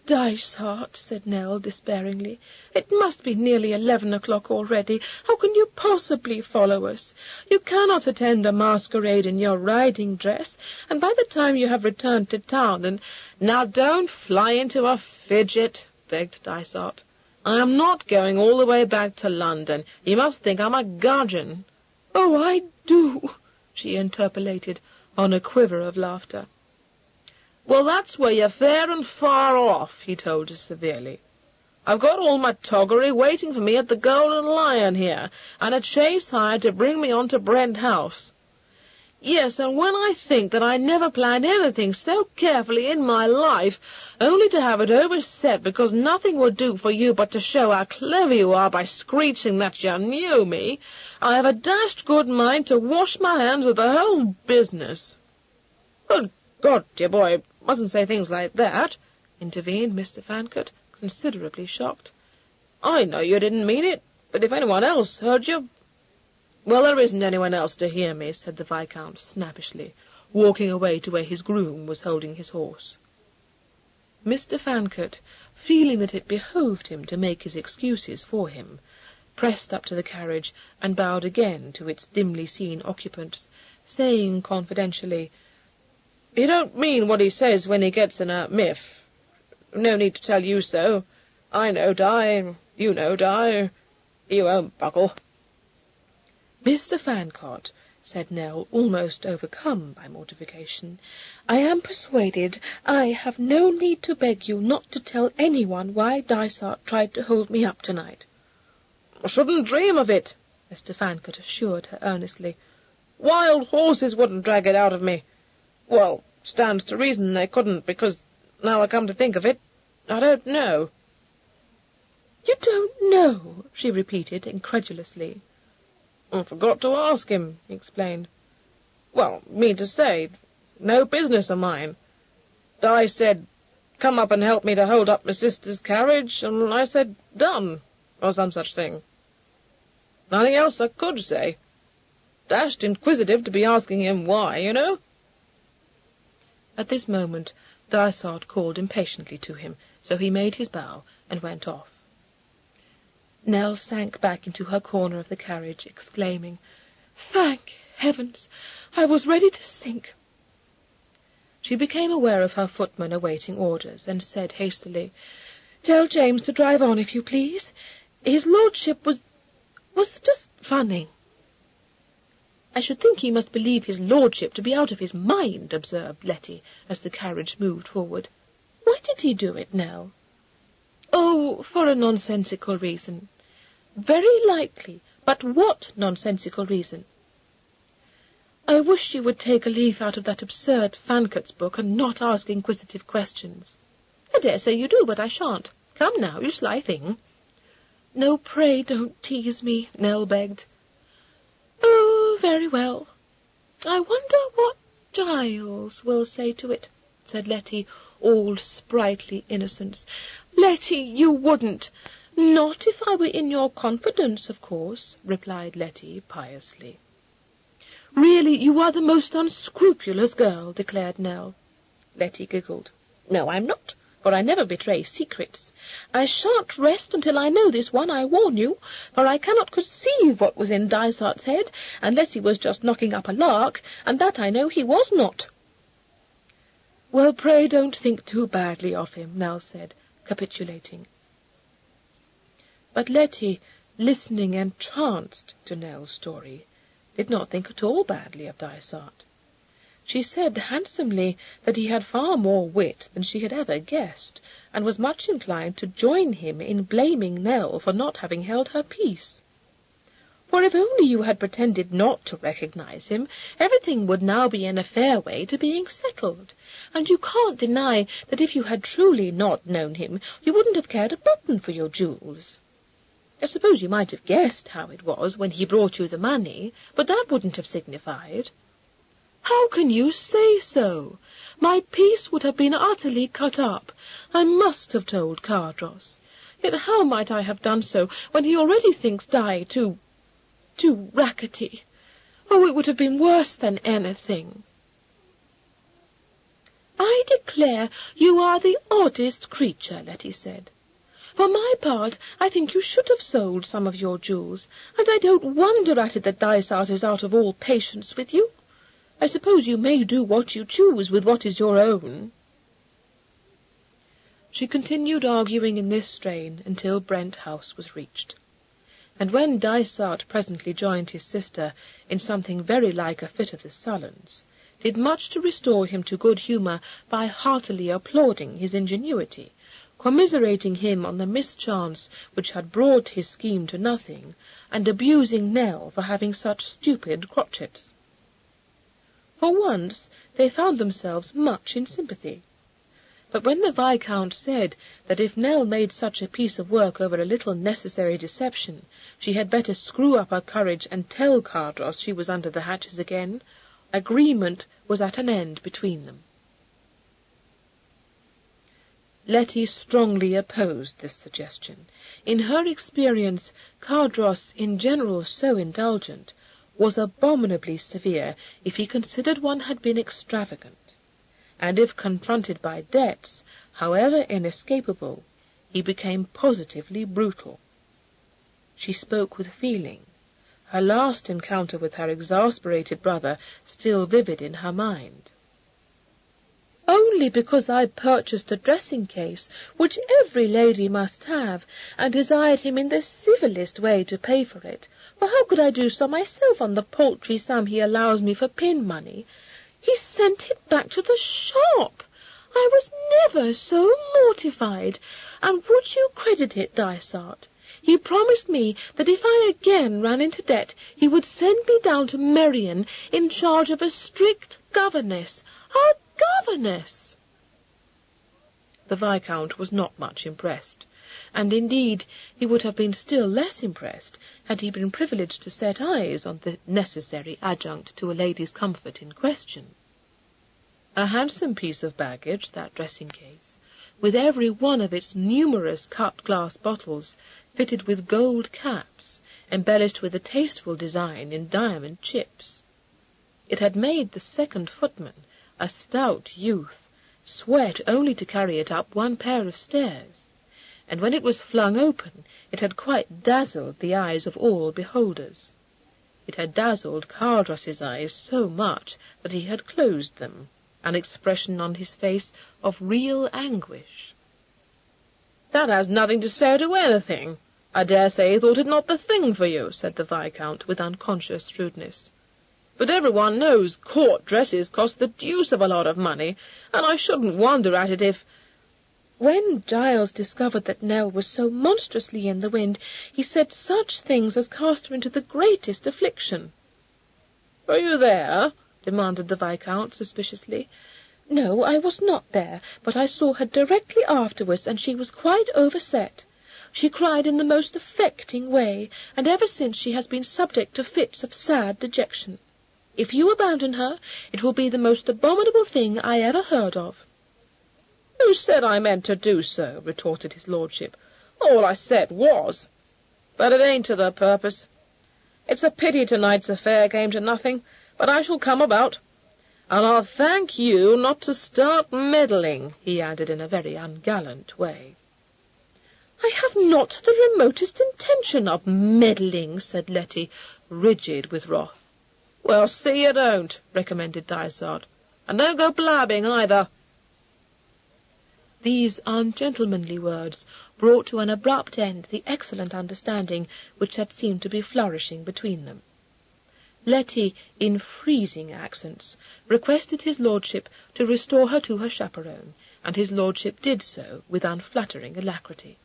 "Dysart," said Nell despairingly, "it must be nearly 11 o'clock already. How can you possibly follow us? You cannot attend a masquerade in your riding dress, and by the time you have returned to town and—" "Now don't fly into a fidget," begged Dysart. "I am not going all the way back to London. You must think I'm a gudgeon." "Oh, I do," she interpolated, on a quiver of laughter. "Well, that's where you're fair and far off," he told her severely. "I've got all my toggery waiting for me at the Golden Lion here, and a chaise hired to bring me on to Brent House. Yes, and when I think that I never planned anything so carefully in my life, only to have it overset because nothing would do for you but to show how clever you are by screeching that you knew me, I have a dashed good mind to wash my hands of the whole business." "Good God, dear boy, mustn't say things like that," intervened Mr. Fancourt, considerably shocked. "I know you didn't mean it, but if anyone else heard you—" "Well, there isn't anyone else to hear me," said the Viscount snappishly, walking away to where his groom was holding his horse. Mr. Fancourt, feeling that it behoved him to make his excuses for him, pressed up to the carriage and bowed again to its dimly seen occupants, saying confidentially, "He don't mean what he says when he gets in a miff. No need to tell you so. I know, Di. You know, Di. You won't buckle." "Mr. Fancourt," said Nell, almost overcome by mortification, "I am persuaded I have no need to beg you not to tell anyone why Dysart tried to hold me up tonight." "I shouldn't dream of it," Mr. Fancourt assured her earnestly. "Wild horses wouldn't drag it out of me. Well, stands to reason they couldn't, because, now I come to think of it, I don't know." "You don't know?" she repeated incredulously. "I forgot to ask him," he explained. "Well, mean to say, no business of mine. Di said, 'Come up and help me to hold up my sister's carriage,' and I said, 'Done,' or some such thing. Nothing else I could say. Dashed inquisitive to be asking him why, you know." At this moment Dysart called impatiently to him, so he made his bow and went off. Nell sank back into her corner of the carriage, exclaiming, "Thank heavens! I was ready to sink." She became aware of her footman awaiting orders, and said hastily, "Tell James to drive on, if you please. His lordship was just funning." "I should think he must believe his lordship to be out of his mind," observed Letty, as the carriage moved forward. "Why did he do it, Nell?" "Oh, for a nonsensical reason." "Very likely. But what nonsensical reason?" "I wish you would take a leaf out of that absurd Fancourt's book and not ask inquisitive questions." "I dare say you do, but I shan't. Come now, you sly thing." "No, pray don't tease me," Nell begged. "Oh, very well. I wonder what Giles will say to it," said Letty, all sprightly innocence. "Letty, you wouldn't—" "Not if I were in your confidence, of course," replied Letty piously. "Really, you are the most unscrupulous girl," declared Nell. Letty giggled. "No, I'm not, for I never betray secrets. I shan't rest until I know this one, I warn you, for I cannot conceive what was in Dysart's head, unless he was just knocking up a lark, and that I know he was not." "Well, pray don't think too badly of him," Nell said, capitulating. But Letty, listening entranced to Nell's story, did not think at all badly of Dysart. She said handsomely that he had far more wit than she had ever guessed, and was much inclined to join him in blaming Nell for not having held her peace. For if only you had pretended not to recognize him, everything would now be in a fair way to being settled, and you can't deny that if you had truly not known him, you wouldn't have cared a button for your jewels. I suppose you might have guessed how it was when he brought you the money, but that wouldn't have signified." "How can you say so? My peace would have been utterly cut up. I must have told Cardross. Yet how might I have done so when he already thinks Di too rackety? Oh, it would have been worse than anything." "I declare you are the oddest creature," Letty said. "For my part, I think you should have sold some of your jewels, and I don't wonder at it that Dysart is out of all patience with you. I suppose you may do what you choose with what is your own." She continued arguing in this strain until Brent House was reached, and when Dysart presently joined his sister in something very like a fit of the sullens, did much to restore him to good humour by heartily applauding his ingenuity, commiserating him on the mischance which had brought his scheme to nothing, and abusing Nell for having such stupid crotchets. For once they found themselves much in sympathy. But when the Viscount said that if Nell made such a piece of work over a little necessary deception, she had better screw up her courage and tell Cardross she was under the hatches again, agreement was at an end between them. Letty strongly opposed this suggestion. In her experience, Cardross, in general so indulgent, was abominably severe if he considered one had been extravagant, and if confronted by debts, however inescapable, he became positively brutal. She spoke with feeling, her last encounter with her exasperated brother still vivid in her mind. "Only because I purchased a dressing-case, which every lady must have, and desired him in the civilest way to pay for it, for how could I do so myself on the paltry sum he allows me for pin-money? He sent it back to the shop. I was never so mortified, and would you credit it, Dysart? He promised me that if I again ran into debt, he would send me down to Merrion in charge of a strict governess. A governess!" The Viscount was not much impressed, and indeed he would have been still less impressed had he been privileged to set eyes on the necessary adjunct to a lady's comfort in question. A handsome piece of baggage, that dressing-case, with every one of its numerous cut-glass bottles fitted with gold caps, embellished with a tasteful design in diamond chips. It had made the second footman, a stout youth, sweat only to carry it up one pair of stairs, and when it was flung open it had quite dazzled the eyes of all beholders. It had dazzled Cardross's eyes so much that he had closed them, an expression on his face of real anguish. "That has nothing to say to anything. I dare say he thought it not the thing for you," said the Viscount with unconscious shrewdness. "But everyone knows court dresses cost the deuce of a lot of money, and I shouldn't wonder at it if—" "When Giles discovered that Nell was so monstrously in the wind, he said such things as cast her into the greatest affliction." "Were you there?" demanded the Viscount suspiciously. "No, I was not there, but I saw her directly afterwards, and she was quite overset. She cried in the most affecting way, and ever since she has been subject to fits of sad dejection. If you abandon her, it will be the most abominable thing I ever heard of." "Who said I meant to do so?" retorted his lordship. "All I said was. But it ain't to the purpose. It's a pity tonight's affair came to nothing, but I shall come about. And I'll thank you not to start meddling," he added in a very ungallant way. "I have not the remotest intention of meddling," said Letty, rigid with wrath. "Well, see you don't," recommended Dysart. "And don't go blabbing either." These ungentlemanly words brought to an abrupt end the excellent understanding which had seemed to be flourishing between them. Letty, in freezing accents, requested his lordship to restore her to her chaperon, and his lordship did so with unflattering alacrity.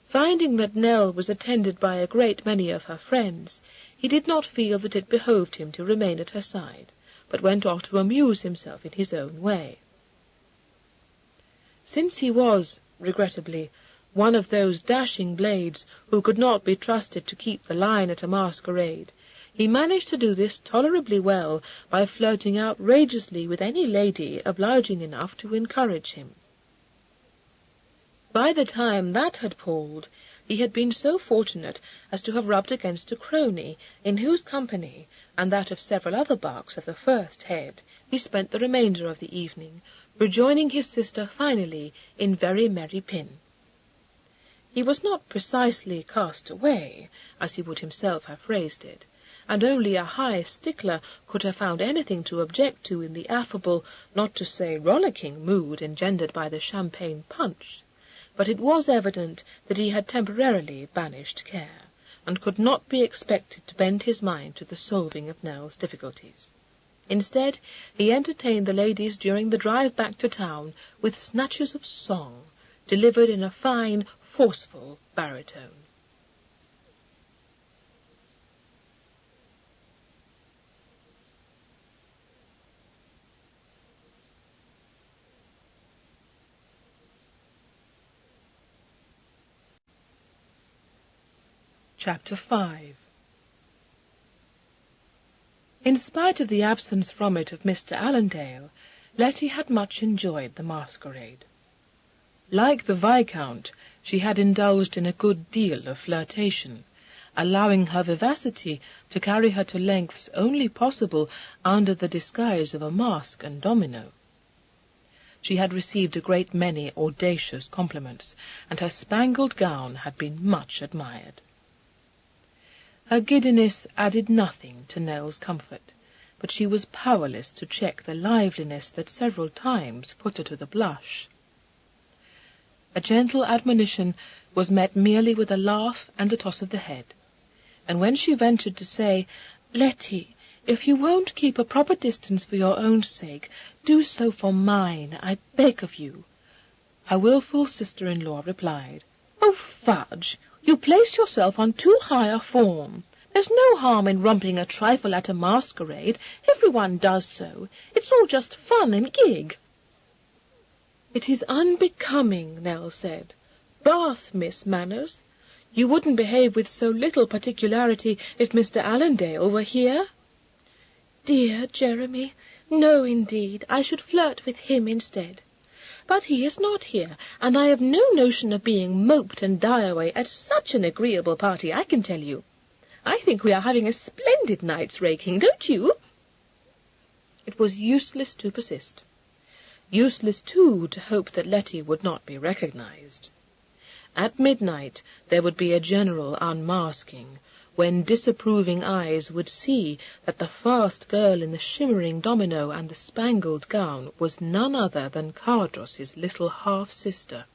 Finding that Nell was attended by a great many of her friends, he did not feel that it behoved him to remain at her side, but went off to amuse himself in his own way. Since he was, regrettably, one of those dashing blades who could not be trusted to keep the line at a masquerade, he managed to do this tolerably well by flirting outrageously with any lady obliging enough to encourage him. By the time that had palled, he had been so fortunate as to have rubbed against a crony, in whose company, and that of several other bucks of the first head, he spent the remainder of the evening, rejoining his sister finally in very merry pin. He was not precisely cast away, as he would himself have phrased it, and only a high stickler could have found anything to object to in the affable, not to say rollicking, mood engendered by the champagne punch. But it was evident that he had temporarily banished care, and could not be expected to bend his mind to the solving of Nell's difficulties. Instead, he entertained the ladies during the drive back to town with snatches of song, delivered in a fine, forceful baritone. Chapter 5. In spite of the absence from it of Mr. Allendale, Letty had much enjoyed the masquerade. Like the Viscount, she had indulged in a good deal of flirtation, allowing her vivacity to carry her to lengths only possible under the disguise of a mask and domino. She had received a great many audacious compliments, and her spangled gown had been much admired. Her giddiness added nothing to Nell's comfort, but she was powerless to check the liveliness that several times put her to the blush. A gentle admonition was met merely with a laugh and a toss of the head, and when she ventured to say, "Letty, if you won't keep a proper distance for your own sake, do so for mine, I beg of you," her wilful sister-in-law replied, "Oh, fudge! You place yourself on too high a form. There's no harm in romping a trifle at a masquerade. Everyone does so. It's all just fun and gig." "It is unbecoming," Nell said. "Bath, Miss Manners. You wouldn't behave with so little particularity if Mr. Allendale were here?" "Dear Jeremy, no, indeed. I should flirt with him instead. But he is not here, and I have no notion of being moped and die away at such an agreeable party, I can tell you. I think we are having a splendid night's raking, don't you?" It was useless to persist. Useless, too, to hope that Letty would not be recognized. At midnight there would be a general unmasking, when disapproving eyes would see that the fast girl in the shimmering domino and the spangled gown was none other than Cardross's little half-sister.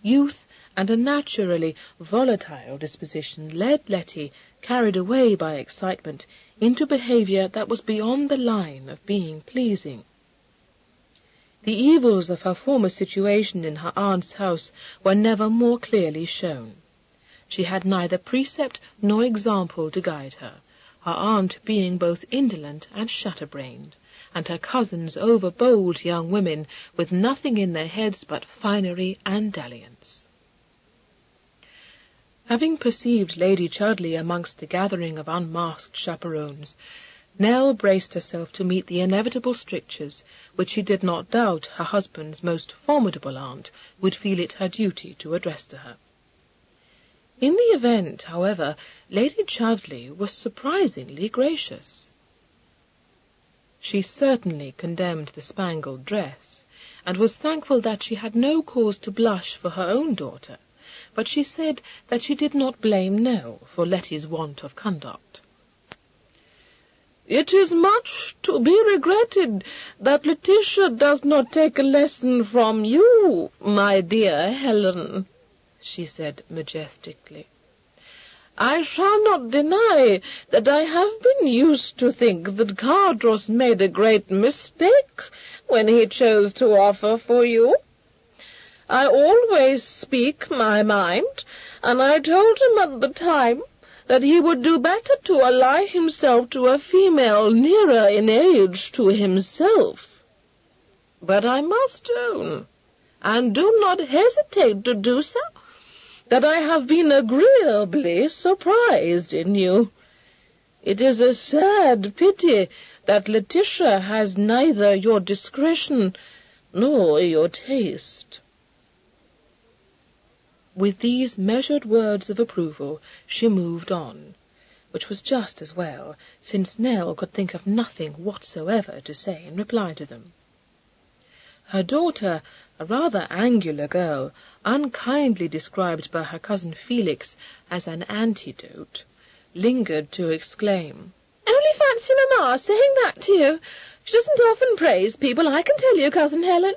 Youth and a naturally volatile disposition led Letty, carried away by excitement, into behaviour that was beyond the line of being pleasing. The evils of her former situation in her aunt's house were never more clearly shown. She had neither precept nor example to guide her, her aunt being both indolent and shatter-brained, and her cousins over-bold young women with nothing in their heads but finery and dalliance. Having perceived Lady Chudley amongst the gathering of unmasked chaperons, Nell braced herself to meet the inevitable strictures which she did not doubt her husband's most formidable aunt would feel it her duty to address to her. In the event, however, Lady Chudley was surprisingly gracious. She certainly condemned the spangled dress, and was thankful that she had no cause to blush for her own daughter, but she said that she did not blame Nell for Letty's want of conduct. "It is much to be regretted that Letitia does not take a lesson from you, my dear Helen," she said majestically. "I shall not deny that I have been used to think that Cardross made a great mistake when he chose to offer for you. I always speak my mind, and I told him at the time that he would do better to ally himself to a female nearer in age to himself. But I must own, and do not hesitate to do so, that I have been agreeably surprised in you. It is a sad pity that Letitia has neither your discretion nor your taste." With these measured words of approval she moved on, which was just as well, since Nell could think of nothing whatsoever to say in reply to them. Her daughter, a rather angular girl, unkindly described by her cousin Felix as an antidote, lingered to exclaim, "Only fancy Mamma saying that to you! She doesn't often praise people, I can tell you, Cousin Helen."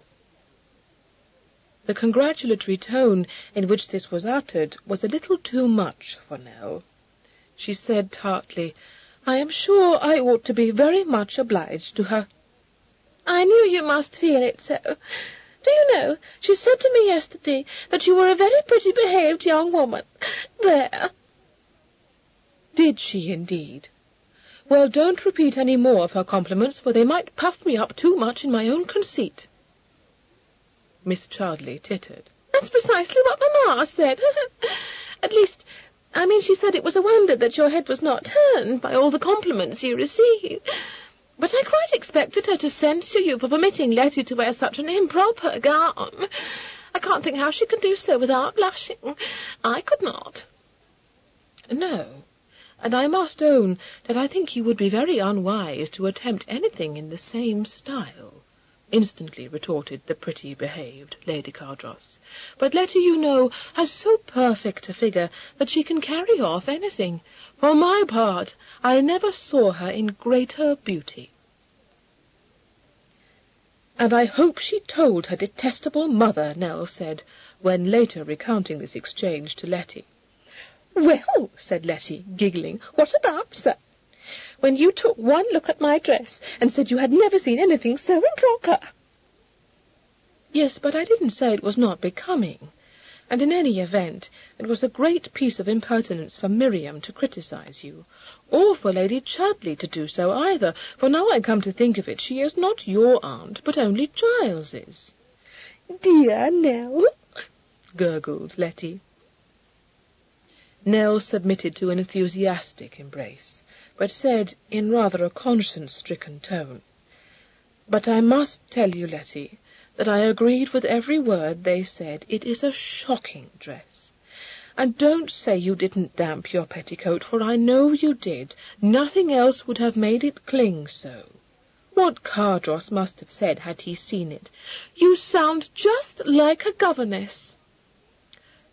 The congratulatory tone in which this was uttered was a little too much for Nell. She said tartly, "I am sure I ought to be very much obliged to her." "I knew you must feel it so. Do you know, she said to me yesterday that you were a very pretty-behaved young woman. There!" "Did she, indeed? Well, don't repeat any more of her compliments, for they might puff me up too much in my own conceit." Miss Chudley tittered. "That's precisely what Mamma said. At least, she said it was a wonder that your head was not turned by all the compliments you received. But I quite expected her to censure you for permitting Letty to wear such an improper gown. I can't think how she could do so without blushing. I could not. No, and I must own that I think you would be very unwise to attempt anything in the same style, instantly retorted the pretty-behaved Lady Cardross. But Letty, you know, has so perfect a figure that she can carry off anything. For my part, I never saw her in greater beauty. And I hope she told her detestable mother, Nell said, when later recounting this exchange to Letty. Well, said Letty, giggling, what about, sir? When you took one look at my dress and said you had never seen anything so improper. Yes, but I didn't say it was not becoming. And in any event, it was a great piece of impertinence for Miriam to criticize you, or for Lady Chudley to do so either, for now I come to think of it, she is not your aunt, but only Giles's. Dear Nell, gurgled Letty. Nell submitted to an enthusiastic embrace, but said, in rather a conscience-stricken tone, "But I must tell you, Letty, that I agreed with every word they said. It is a shocking dress. And don't say you didn't damp your petticoat, for I know you did. Nothing else would have made it cling so. What Cardross must have said had he seen it. You sound just like a governess."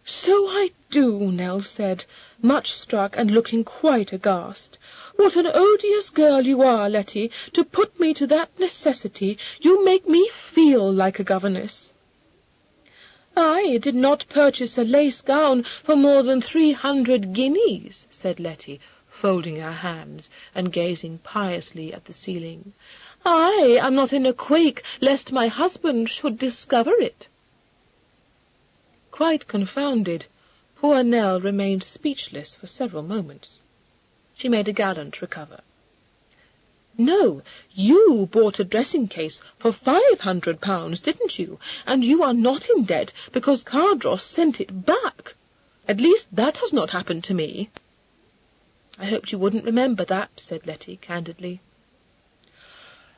"So I do," Nell said, much struck and looking quite aghast. "What an odious girl you are, Letty, to put me to that necessity. You make me feel like a governess." "I did not purchase a lace gown for more than 300 guineas, said Letty, folding her hands and gazing piously at the ceiling. "I am not in a quake lest my husband should discover it." Quite confounded, poor Nell remained speechless for several moments. She made a gallant recover. "No, you bought a dressing-case for £500, didn't you? And you are not in debt because Cardross sent it back. At least that has not happened to me." "I hoped you wouldn't remember that," said Letty candidly.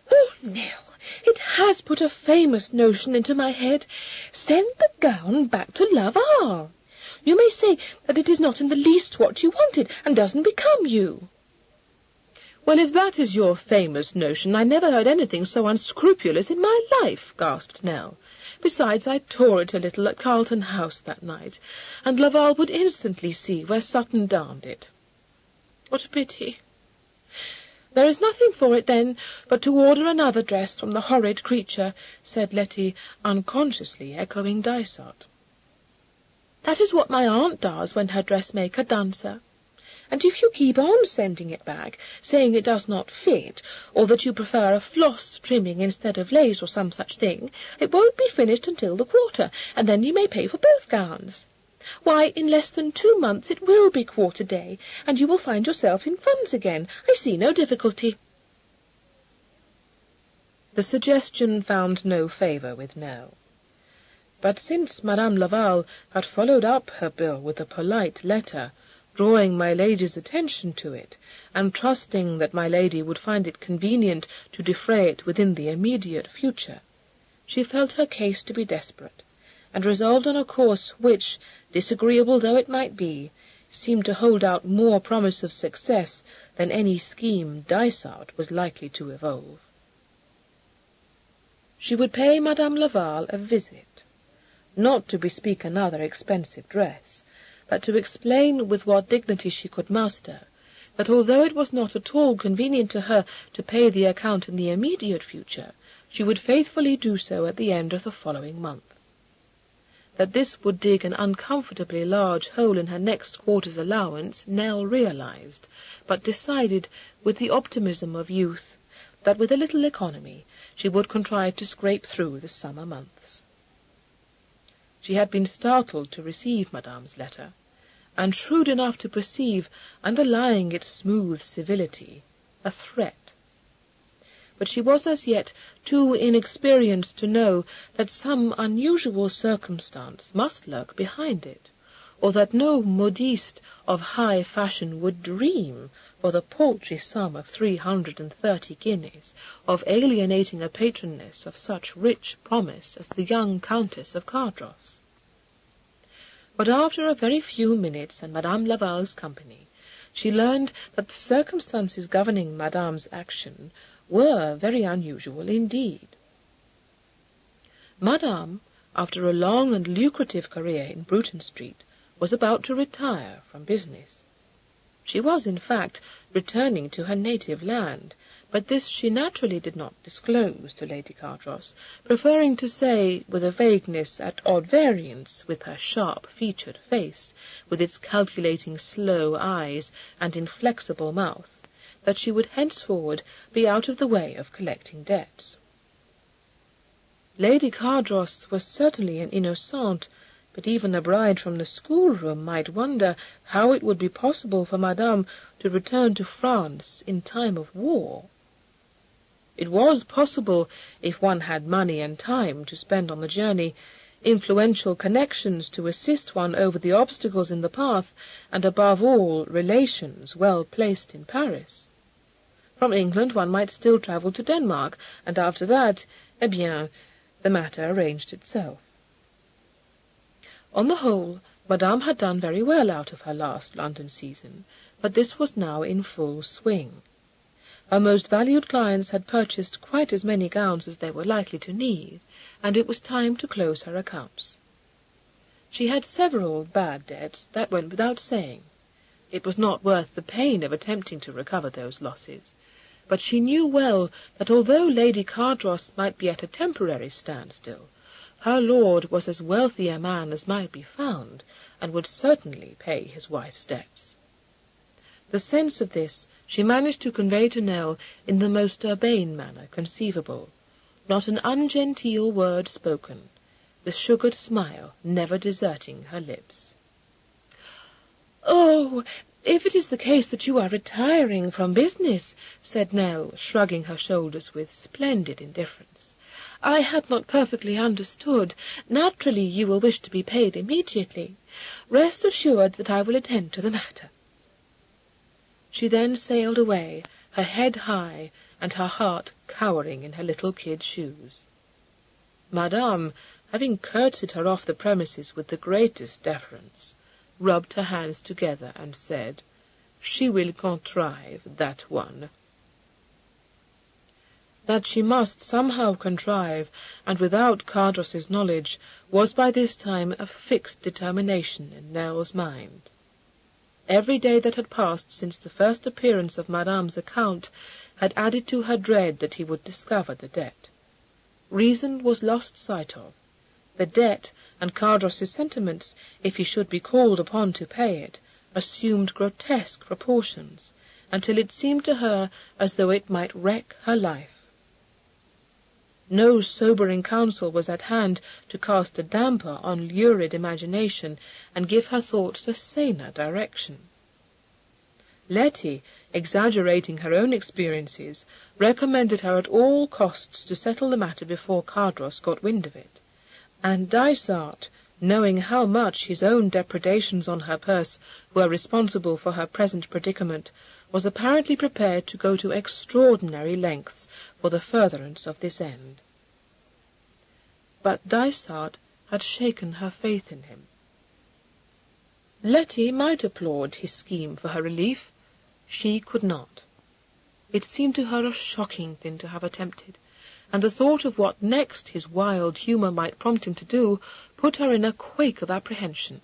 "Oh, Nell, it has put a famous notion into my head. Send the gown back to Laval. You may say that it is not in the least what you wanted, and doesn't become you." "Well, if that is your famous notion, I never heard anything so unscrupulous in my life," gasped Nell. "Besides, I tore it a little at Carlton House that night, and Laval would instantly see where Sutton darned it." "What a pity." "There is nothing for it, then, but to order another dress from the horrid creature," said Letty, unconsciously echoing Dysart. "That is what my aunt does when her dressmaker duns her. And if you keep on sending it back, saying it does not fit, or that you prefer a floss trimming instead of lace or some such thing, it won't be finished until the quarter, and then you may pay for both gowns. Why, in less than 2 months it will be quarter day, and you will find yourself in funds again. I see no difficulty." The suggestion found no favour with Nell. But since Madame Laval had followed up her bill with a polite letter, drawing my lady's attention to it, and trusting that my lady would find it convenient to defray it within the immediate future, she felt her case to be desperate, and resolved on a course which, disagreeable though it might be, seemed to hold out more promise of success than any scheme Dysart was likely to evolve. She would pay Madame Laval a visit, not to bespeak another expensive dress, but to explain with what dignity she could muster that although it was not at all convenient to her to pay the account in the immediate future, she would faithfully do so at the end of the following month. That this would dig an uncomfortably large hole in her next quarter's allowance, Nell realized, but decided, with the optimism of youth, that with a little economy she would contrive to scrape through the summer months. She had been startled to receive Madame's letter, and shrewd enough to perceive, underlying its smooth civility, a threat. But she was as yet too inexperienced to know that some unusual circumstance must lurk behind it, or that no modiste of high fashion would dream, for the paltry sum of 330 guineas, of alienating a patroness of such rich promise as the young Countess of Cardross. But after a very few minutes in Madame Laval's company, she learned that the circumstances governing Madame's action were very unusual indeed. Madame, after a long and lucrative career in Bruton Street, was about to retire from business. She was, in fact, returning to her native land, but this she naturally did not disclose to Lady Cardross, preferring to say, with a vagueness at odd variance with her sharp-featured face, with its calculating slow eyes and inflexible mouth, that she would henceforward be out of the way of collecting debts. Lady Cardross was certainly an innocente, but even a bride from the schoolroom might wonder how it would be possible for Madame to return to France in time of war. It was possible, if one had money and time to spend on the journey, influential connections to assist one over the obstacles in the path, and above all relations well placed in Paris. From England one might still travel to Denmark, and after that, eh bien, the matter arranged itself. On the whole, Madame had done very well out of her last London season, but this was now in full swing. Her most valued clients had purchased quite as many gowns as they were likely to need, and it was time to close her accounts. She had several bad debts, that went without saying. It was not worth the pain of attempting to recover those losses, but she knew well that although Lady Cardross might be at a temporary standstill, her lord was as wealthy a man as might be found, and would certainly pay his wife's debts. The sense of this she managed to convey to Nell in the most urbane manner conceivable, not an ungenteel word spoken, the sugared smile never deserting her lips. "Oh, if it is the case that you are retiring from business," said Nell, shrugging her shoulders with splendid indifference, "I had not perfectly understood. Naturally you will wish to be paid immediately. Rest assured that I will attend to the matter." She then sailed away, her head high, and her heart cowering in her little kid shoes. Madame, having curtsied her off the premises with the greatest deference, rubbed her hands together and said, "She will contrive, that one." That she must somehow contrive, and without Cardross's knowledge, was by this time a fixed determination in Nell's mind. Every day that had passed since the first appearance of Madame's account had added to her dread that he would discover the debt. Reason was lost sight of. The debt, and Cardross's sentiments, if he should be called upon to pay it, assumed grotesque proportions, until it seemed to her as though it might wreck her life. No sobering counsel was at hand to cast a damper on lurid imagination and give her thoughts a saner direction. Letty, exaggerating her own experiences, recommended her at all costs to settle the matter before Cardross got wind of it, and Dysart, knowing how much his own depredations on her purse were responsible for her present predicament, was apparently prepared to go to extraordinary lengths for the furtherance of this end. But Dysart had shaken her faith in him. Letty might applaud his scheme for her relief. She could not. It seemed to her a shocking thing to have attempted, and the thought of what next his wild humour might prompt him to do put her in a quake of apprehension.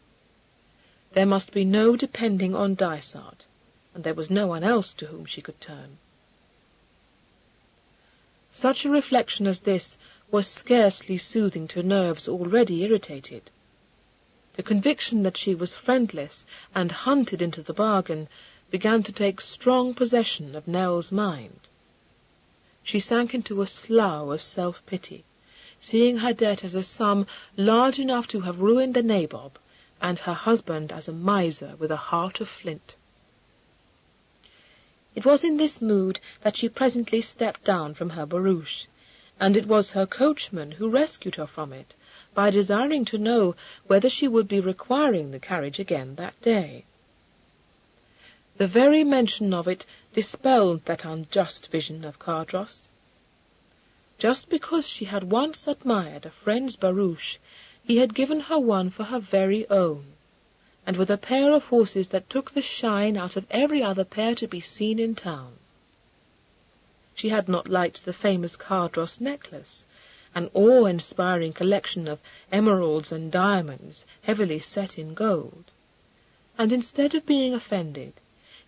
There must be no depending on Dysart, and there was no one else to whom she could turn. Such a reflection as this was scarcely soothing to nerves already irritated. The conviction that she was friendless, and hunted into the bargain, began to take strong possession of Nell's mind. She sank into a slough of self-pity, seeing her debt as a sum large enough to have ruined a nabob, and her husband as a miser with a heart of flint. It was in this mood that she presently stepped down from her barouche, and it was her coachman who rescued her from it, by desiring to know whether she would be requiring the carriage again that day. The very mention of it dispelled that unjust vision of Cardross. Just because she had once admired a friend's barouche, he had given her one for her very own, and with a pair of horses that took the shine out of every other pair to be seen in town. She had not liked the famous Cardross necklace, an awe-inspiring collection of emeralds and diamonds heavily set in gold, and instead of being offended,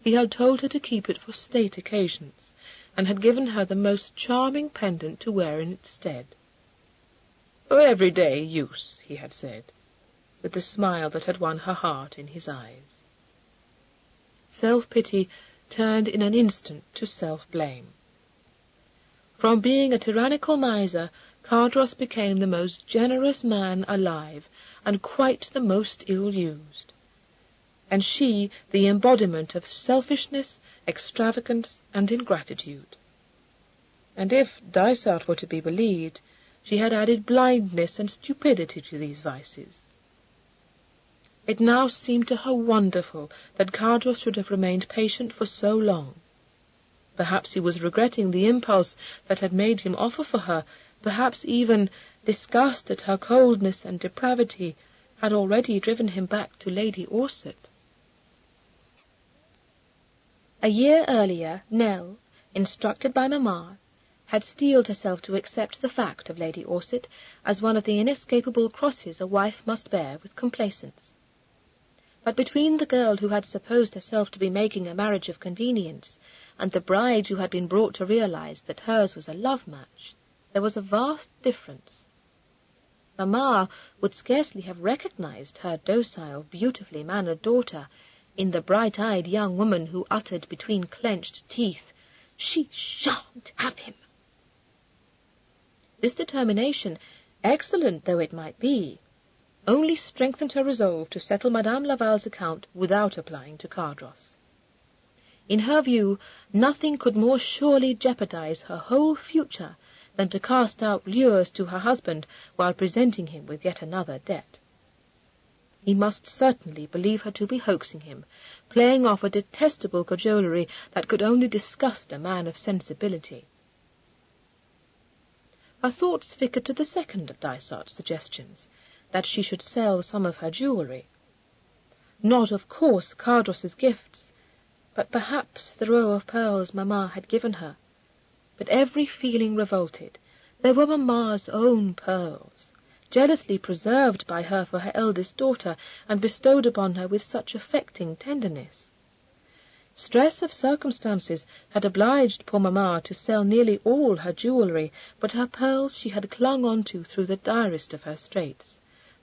he had told her to keep it for state occasions, and had given her the most charming pendant to wear in its stead. For everyday use, he had said, with the smile that had won her heart in his eyes. Self-pity turned in an instant to self-blame. From being a tyrannical miser, Cardross became the most generous man alive, and quite the most ill-used. And she the embodiment of selfishness, extravagance, and ingratitude. And if Dysart were to be believed, she had added blindness and stupidity to these vices. It now seemed to her wonderful that Cardross should have remained patient for so long. Perhaps he was regretting the impulse that had made him offer for her, perhaps even, disgust at her coldness and depravity, had already driven him back to Lady Orsett. A year earlier, Nell, instructed by Mamma, had steeled herself to accept the fact of Lady Orsett as one of the inescapable crosses a wife must bear with complacence. But between the girl who had supposed herself to be making a marriage of convenience and the bride who had been brought to realize that hers was a love match, there was a vast difference. Mamma would scarcely have recognized her docile, beautifully mannered daughter in the bright-eyed young woman who uttered between clenched teeth, "She shan't have him." This determination, excellent though it might be, only strengthened her resolve to settle Madame Laval's account without applying to Cardross. In her view, nothing could more surely jeopardize her whole future than to cast out lures to her husband while presenting him with yet another debt. He must certainly believe her to be hoaxing him, playing off a detestable cajolery that could only disgust a man of sensibility. Her thoughts flickered to the second of Dysart's suggestions, that she should sell some of her jewellery. Not, of course, Cardross's gifts, but perhaps the row of pearls Mamma had given her. But every feeling revolted. They were Mamma's own pearls, jealously preserved by her for her eldest daughter, and bestowed upon her with such affecting tenderness. Stress of circumstances had obliged poor Mamma to sell nearly all her jewellery, but her pearls she had clung on to through the direst of her straits,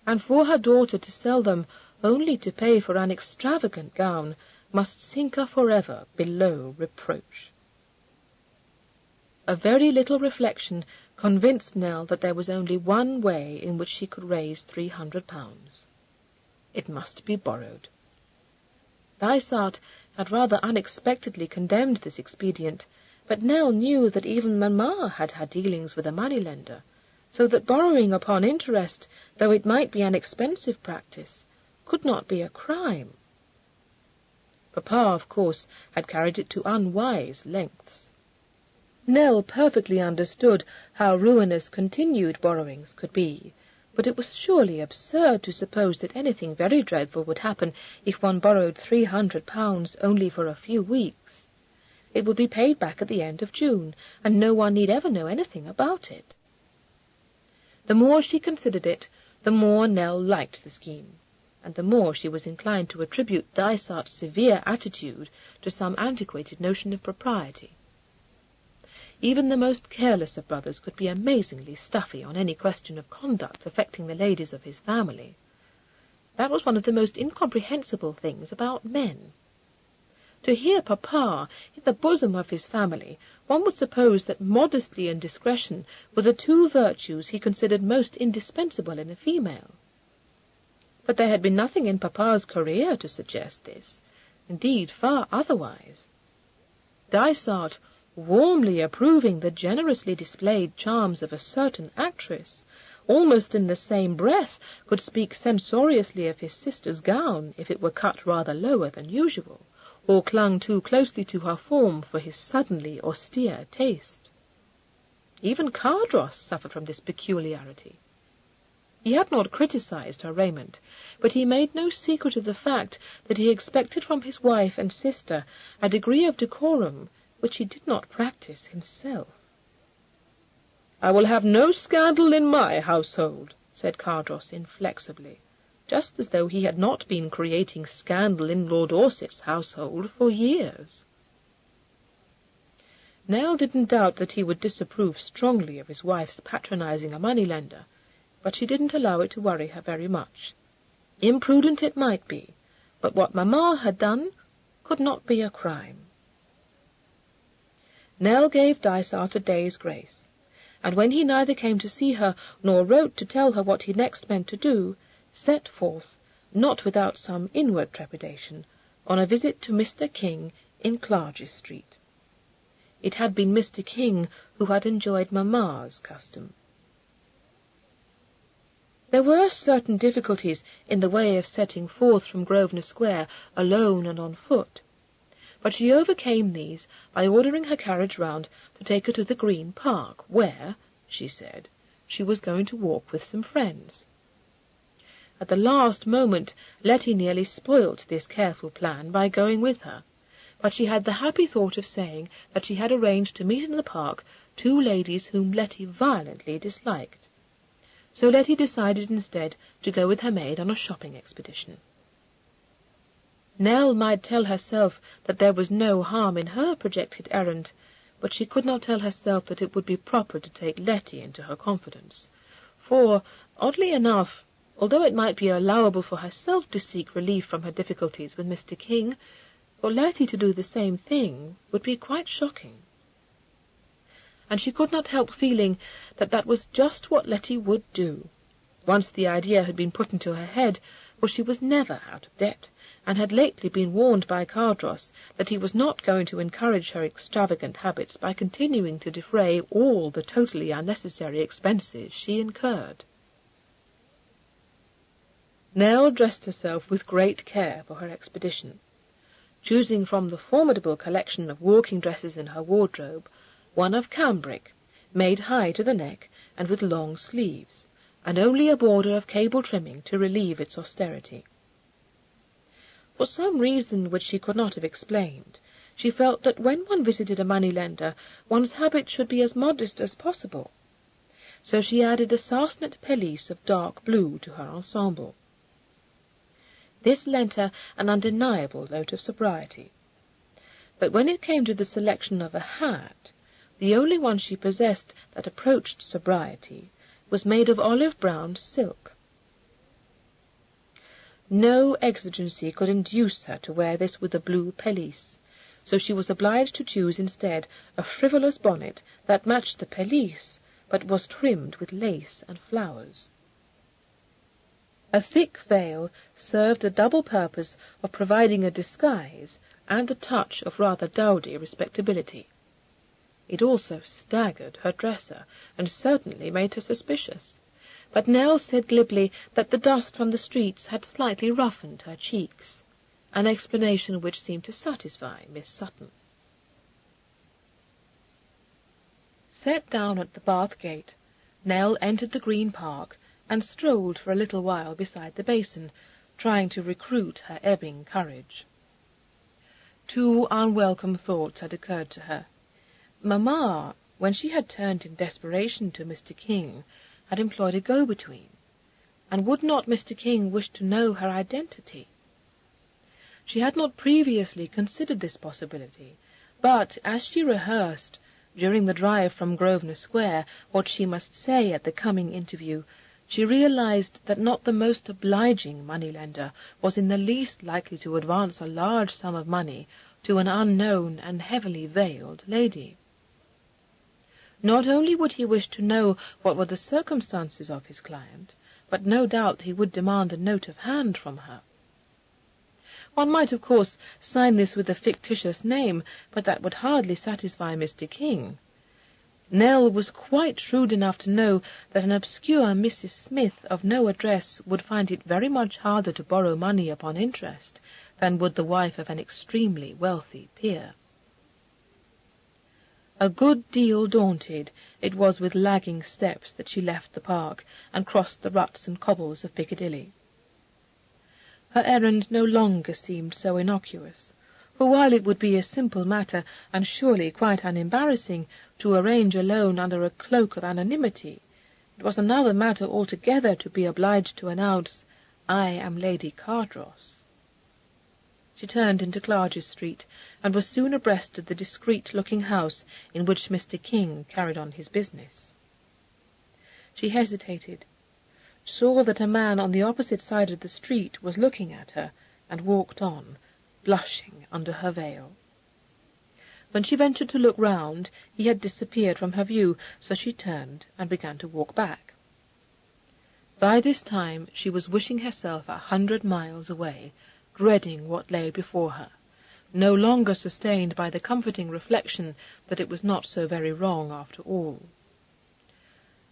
and for her daughter to sell them only to pay for an extravagant gown must sink her forever below reproach. A very little reflection convinced Nell that there was only one way in which she could raise £300. It must be borrowed. Dysart had rather unexpectedly condemned this expedient, but Nell knew that even Mamma had had dealings with a moneylender, so that borrowing upon interest, though it might be an expensive practice, could not be a crime. Papa, of course, had carried it to unwise lengths. Nell perfectly understood how ruinous continued borrowings could be, but it was surely absurd to suppose that anything very dreadful would happen if one borrowed £300 only for a few weeks. It would be paid back at the end of June, and no one need ever know anything about it. The more she considered it, the more Nell liked the scheme, and the more she was inclined to attribute Dysart's severe attitude to some antiquated notion of propriety. Even the most careless of brothers could be amazingly stuffy on any question of conduct affecting the ladies of his family. That was one of the most incomprehensible things about men. To hear Papa in the bosom of his family, one would suppose that modesty and discretion were the two virtues he considered most indispensable in a female. But there had been nothing in Papa's career to suggest this. Indeed, far otherwise. Dysart, warmly approving the generously displayed charms of a certain actress, almost in the same breath could speak censoriously of his sister's gown if it were cut rather lower than usual, or clung too closely to her form for his suddenly austere taste. Even Cardross suffered from this peculiarity. He had not criticized her raiment, but he made no secret of the fact that he expected from his wife and sister a degree of decorum which he did not practice himself. "I will have no scandal in my household," said Cardross inflexibly, just as though he had not been creating scandal in Lord Dorset's household for years. Nell didn't doubt that he would disapprove strongly of his wife's patronizing a moneylender, but she didn't allow it to worry her very much. Imprudent it might be, but what Mamma had done could not be a crime. Nell gave Dysart a day's grace, and when he neither came to see her nor wrote to tell her what he next meant to do, set forth, not without some inward trepidation, on a visit to Mr. King in Clarges Street. It had been Mr. King who had enjoyed Mamma's custom. There were certain difficulties in the way of setting forth from Grosvenor Square alone and on foot, but she overcame these by ordering her carriage round to take her to the Green Park, where, she said, she was going to walk with some friends. At the last moment Letty nearly spoilt this careful plan by going with her, but she had the happy thought of saying that she had arranged to meet in the park two ladies whom Letty violently disliked. So Letty decided instead to go with her maid on a shopping expedition. Nell might tell herself that there was no harm in her projected errand, but she could not tell herself that it would be proper to take Letty into her confidence, for, oddly enough, although it might be allowable for herself to seek relief from her difficulties with Mr. King, for Letty to do the same thing would be quite shocking. And she could not help feeling that that was just what Letty would do, once the idea had been put into her head, for she was never out of debt, and had lately been warned by Cardross that he was not going to encourage her extravagant habits by continuing to defray all the totally unnecessary expenses she incurred. Nell dressed herself with great care for her expedition, choosing from the formidable collection of walking dresses in her wardrobe one of cambric, made high to the neck and with long sleeves, and only a border of cable trimming to relieve its austerity. For some reason which she could not have explained, she felt that when one visited a moneylender, one's habit should be as modest as possible. So she added a sarcenet pelisse of dark blue to her ensemble. This lent her an undeniable note of sobriety. But when it came to the selection of a hat, the only one she possessed that approached sobriety was made of olive-brown silk. No exigency could induce her to wear this with a blue pelisse, so she was obliged to choose instead a frivolous bonnet that matched the pelisse, but was trimmed with lace and flowers. A thick veil served a double purpose of providing a disguise and a touch of rather dowdy respectability. It also staggered her dresser, and certainly made her suspicious. But Nell said glibly that the dust from the streets had slightly roughened her cheeks, an explanation which seemed to satisfy Miss Sutton. Set down at the Bath gate, Nell entered the Green Park and strolled for a little while beside the basin, trying to recruit her ebbing courage. Two unwelcome thoughts had occurred to her. Mamma, when she had turned in desperation to Mr. King, had employed a go-between, and would not Mr. King wish to know her identity? She had not previously considered this possibility, but as she rehearsed, during the drive from Grosvenor Square, what she must say at the coming interview, she realized that not the most obliging moneylender was in the least likely to advance a large sum of money to an unknown and heavily veiled lady. Not only would he wish to know what were the circumstances of his client, but no doubt he would demand a note of hand from her. One might, of course, sign this with a fictitious name, but that would hardly satisfy Mr. King. Nell was quite shrewd enough to know that an obscure Mrs. Smith of no address would find it very much harder to borrow money upon interest than would the wife of an extremely wealthy peer. A good deal daunted, it was with lagging steps that she left the park and crossed the ruts and cobbles of Piccadilly. Her errand no longer seemed so innocuous, for while it would be a simple matter, and surely quite unembarrassing, to arrange a loan under a cloak of anonymity, it was another matter altogether to be obliged to announce, "I am Lady Cardross." She turned into Clarges Street, and was soon abreast of the discreet-looking house in which Mr. King carried on his business. She hesitated, saw that a man on the opposite side of the street was looking at her, and walked on, blushing under her veil. When she ventured to look round, he had disappeared from her view, so she turned and began to walk back. By this time she was wishing herself 100 miles away, dreading what lay before her, no longer sustained by the comforting reflection that it was not so very wrong after all.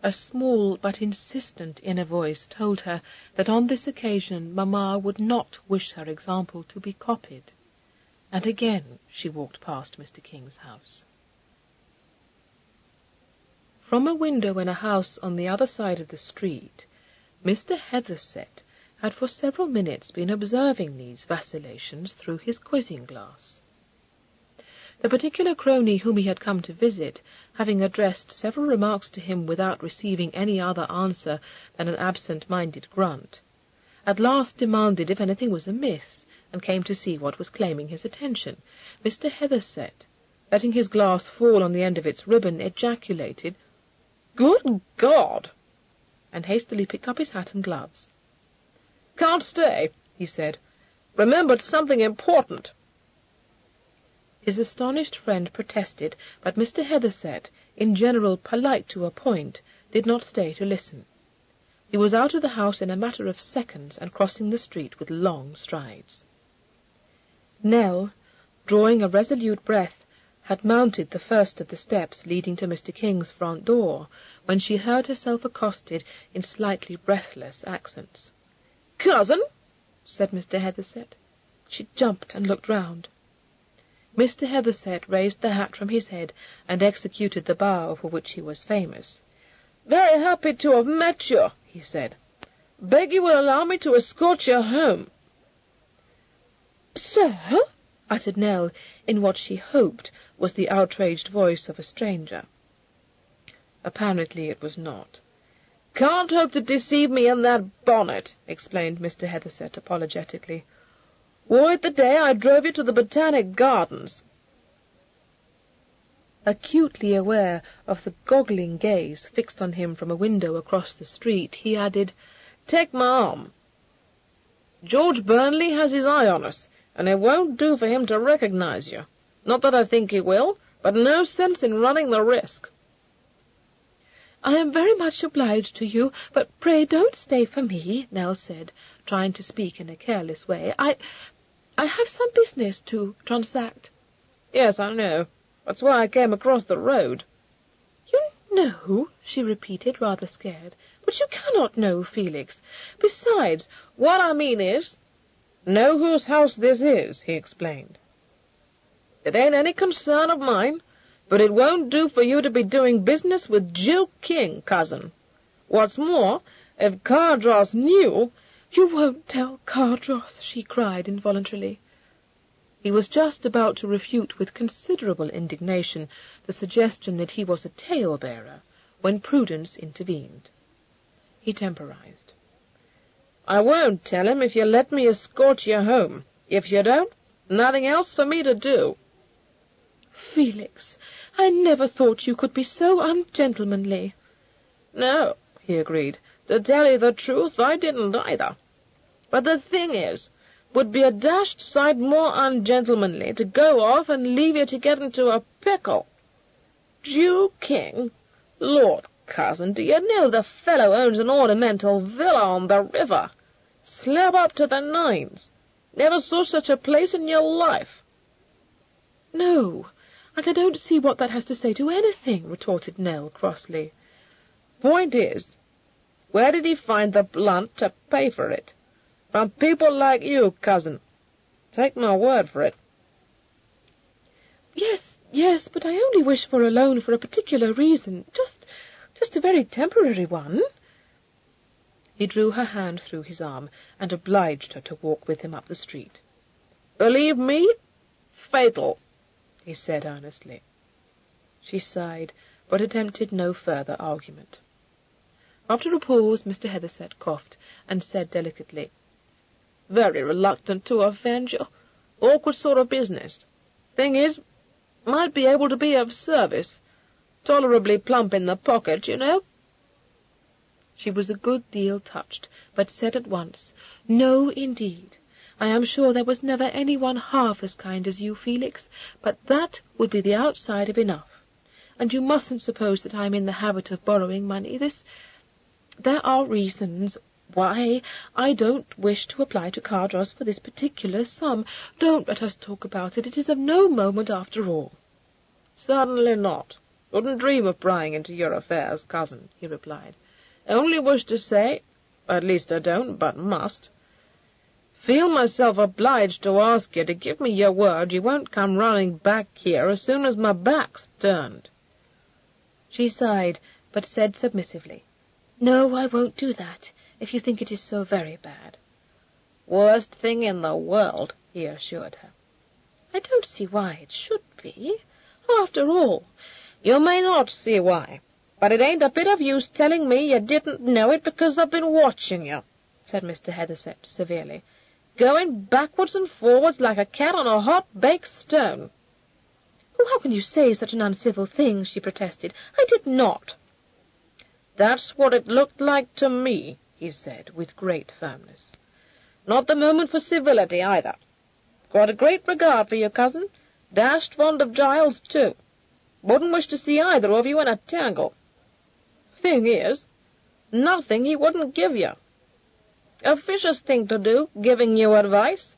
A small but insistent inner voice told her that on this occasion Mamma would not wish her example to be copied, and again she walked past Mr. King's house. From a window in a house on the other side of the street, Mr. Hethersett had for several minutes been observing these vacillations through his quizzing-glass. The particular crony whom he had come to visit, having addressed several remarks to him without receiving any other answer than an absent-minded grunt, at last demanded if anything was amiss, and came to see what was claiming his attention. Mr. Hethersett, letting his glass fall on the end of its ribbon, ejaculated, "Good God!" and hastily picked up his hat and gloves. "Can't stay," he said. "Remembered something important." His astonished friend protested, but Mr. Hethersett, in general polite to a point, did not stay to listen. He was out of the house in a matter of seconds and crossing the street with long strides. Nell, drawing a resolute breath, had mounted the first of the steps leading to Mr. King's front door, when she heard herself accosted in slightly breathless accents. "Cousin?" said Mr. Hethersett. She jumped and looked round. Mr. Hethersett raised the hat from his head and executed the bow for which he was famous. "Very happy to have met you," he said. "Beg you will allow me to escort you home." "Sir?" uttered Nell, in what she hoped was the outraged voice of a stranger. Apparently it was not. "Can't hope to deceive me in that bonnet," explained Mr. Hethersett apologetically. "Wore it the day I drove you to the Botanic Gardens." Acutely aware of the goggling gaze fixed on him from a window across the street, he added, "Take my arm. George Burnley has his eye on us, and it won't do for him to recognize you. Not that I think he will, but no sense in running the risk." "I am very much obliged to you, but pray don't stay for me," Nell said, trying to speak in a careless way. I have some business to transact." "Yes, I know. That's why I came across the road." "You know?" she repeated, rather scared. "But you cannot know, Felix. Besides, "What I mean is, know whose house this is," he explained. "It ain't any concern of mine, but it won't do for you to be doing business with Duke King, cousin. What's more, if Cardross knew—" "You won't tell Cardross," she cried involuntarily. He was just about to refute with considerable indignation the suggestion that he was a tale-bearer, when Prudence intervened. He temporized. "I won't tell him if you let me escort you home. If you don't, nothing else for me to do." "Felix, I never thought you could be so ungentlemanly." "No," he agreed. "To tell you the truth, I didn't either. But the thing is, would be a dashed sight more ungentlemanly to go off and leave you to get into a pickle. Duke King? Lord, cousin, do you know the fellow owns an ornamental villa on the river? Slab up to the nines. Never saw such a place in your life." "No, And I don't see what that has to say to anything, retorted Nell crossly. Point is, where did he find the blunt to pay for it? From people like you, cousin. Take my word for it. Yes, but I only wish for a loan for a particular reason, just a very temporary one. He drew her hand through his arm and obliged her to walk with him up the street. Believe me, fatal, he said earnestly. She sighed, but attempted no further argument. After a pause, Mr. Heatherset coughed and said delicately, Very reluctant to offend you. Awkward sort of business. Thing is, might be able to be of service. Tolerably plump in the pocket, you know. She was a good deal touched, but said at once, No, indeed. I am sure there was never anyone half as kind as you, Felix, but that would be the outside of enough. And you mustn't suppose that I am in the habit of borrowing money. There are reasons why I don't wish to apply to Cardross for this particular sum. Don't let us talk about it. It is of no moment after all. Certainly not. Wouldn't dream of prying into your affairs, cousin, he replied. Only wish to say, at least I don't, but must, feel myself obliged to ask you to give me your word you won't come running back here as soon as my back's turned. She sighed, but said submissively, No, I won't do that, if you think it is so very bad. Worst thing in the world, he assured her. I don't see why it should be. After all, you may not see why, but it ain't a bit of use telling me you didn't know it because I've been watching you, said Mr. Heatherset severely, going backwards and forwards like a cat on a hot-baked stone. Oh, how can you say such an uncivil thing, she protested. I did not. That's what it looked like to me, he said, with great firmness. Not the moment for civility, either. Got a great regard for your cousin, dashed fond of Giles, too. Wouldn't wish to see either of you in a tangle. Thing is, nothing he wouldn't give you. A vicious thing to do, giving you advice.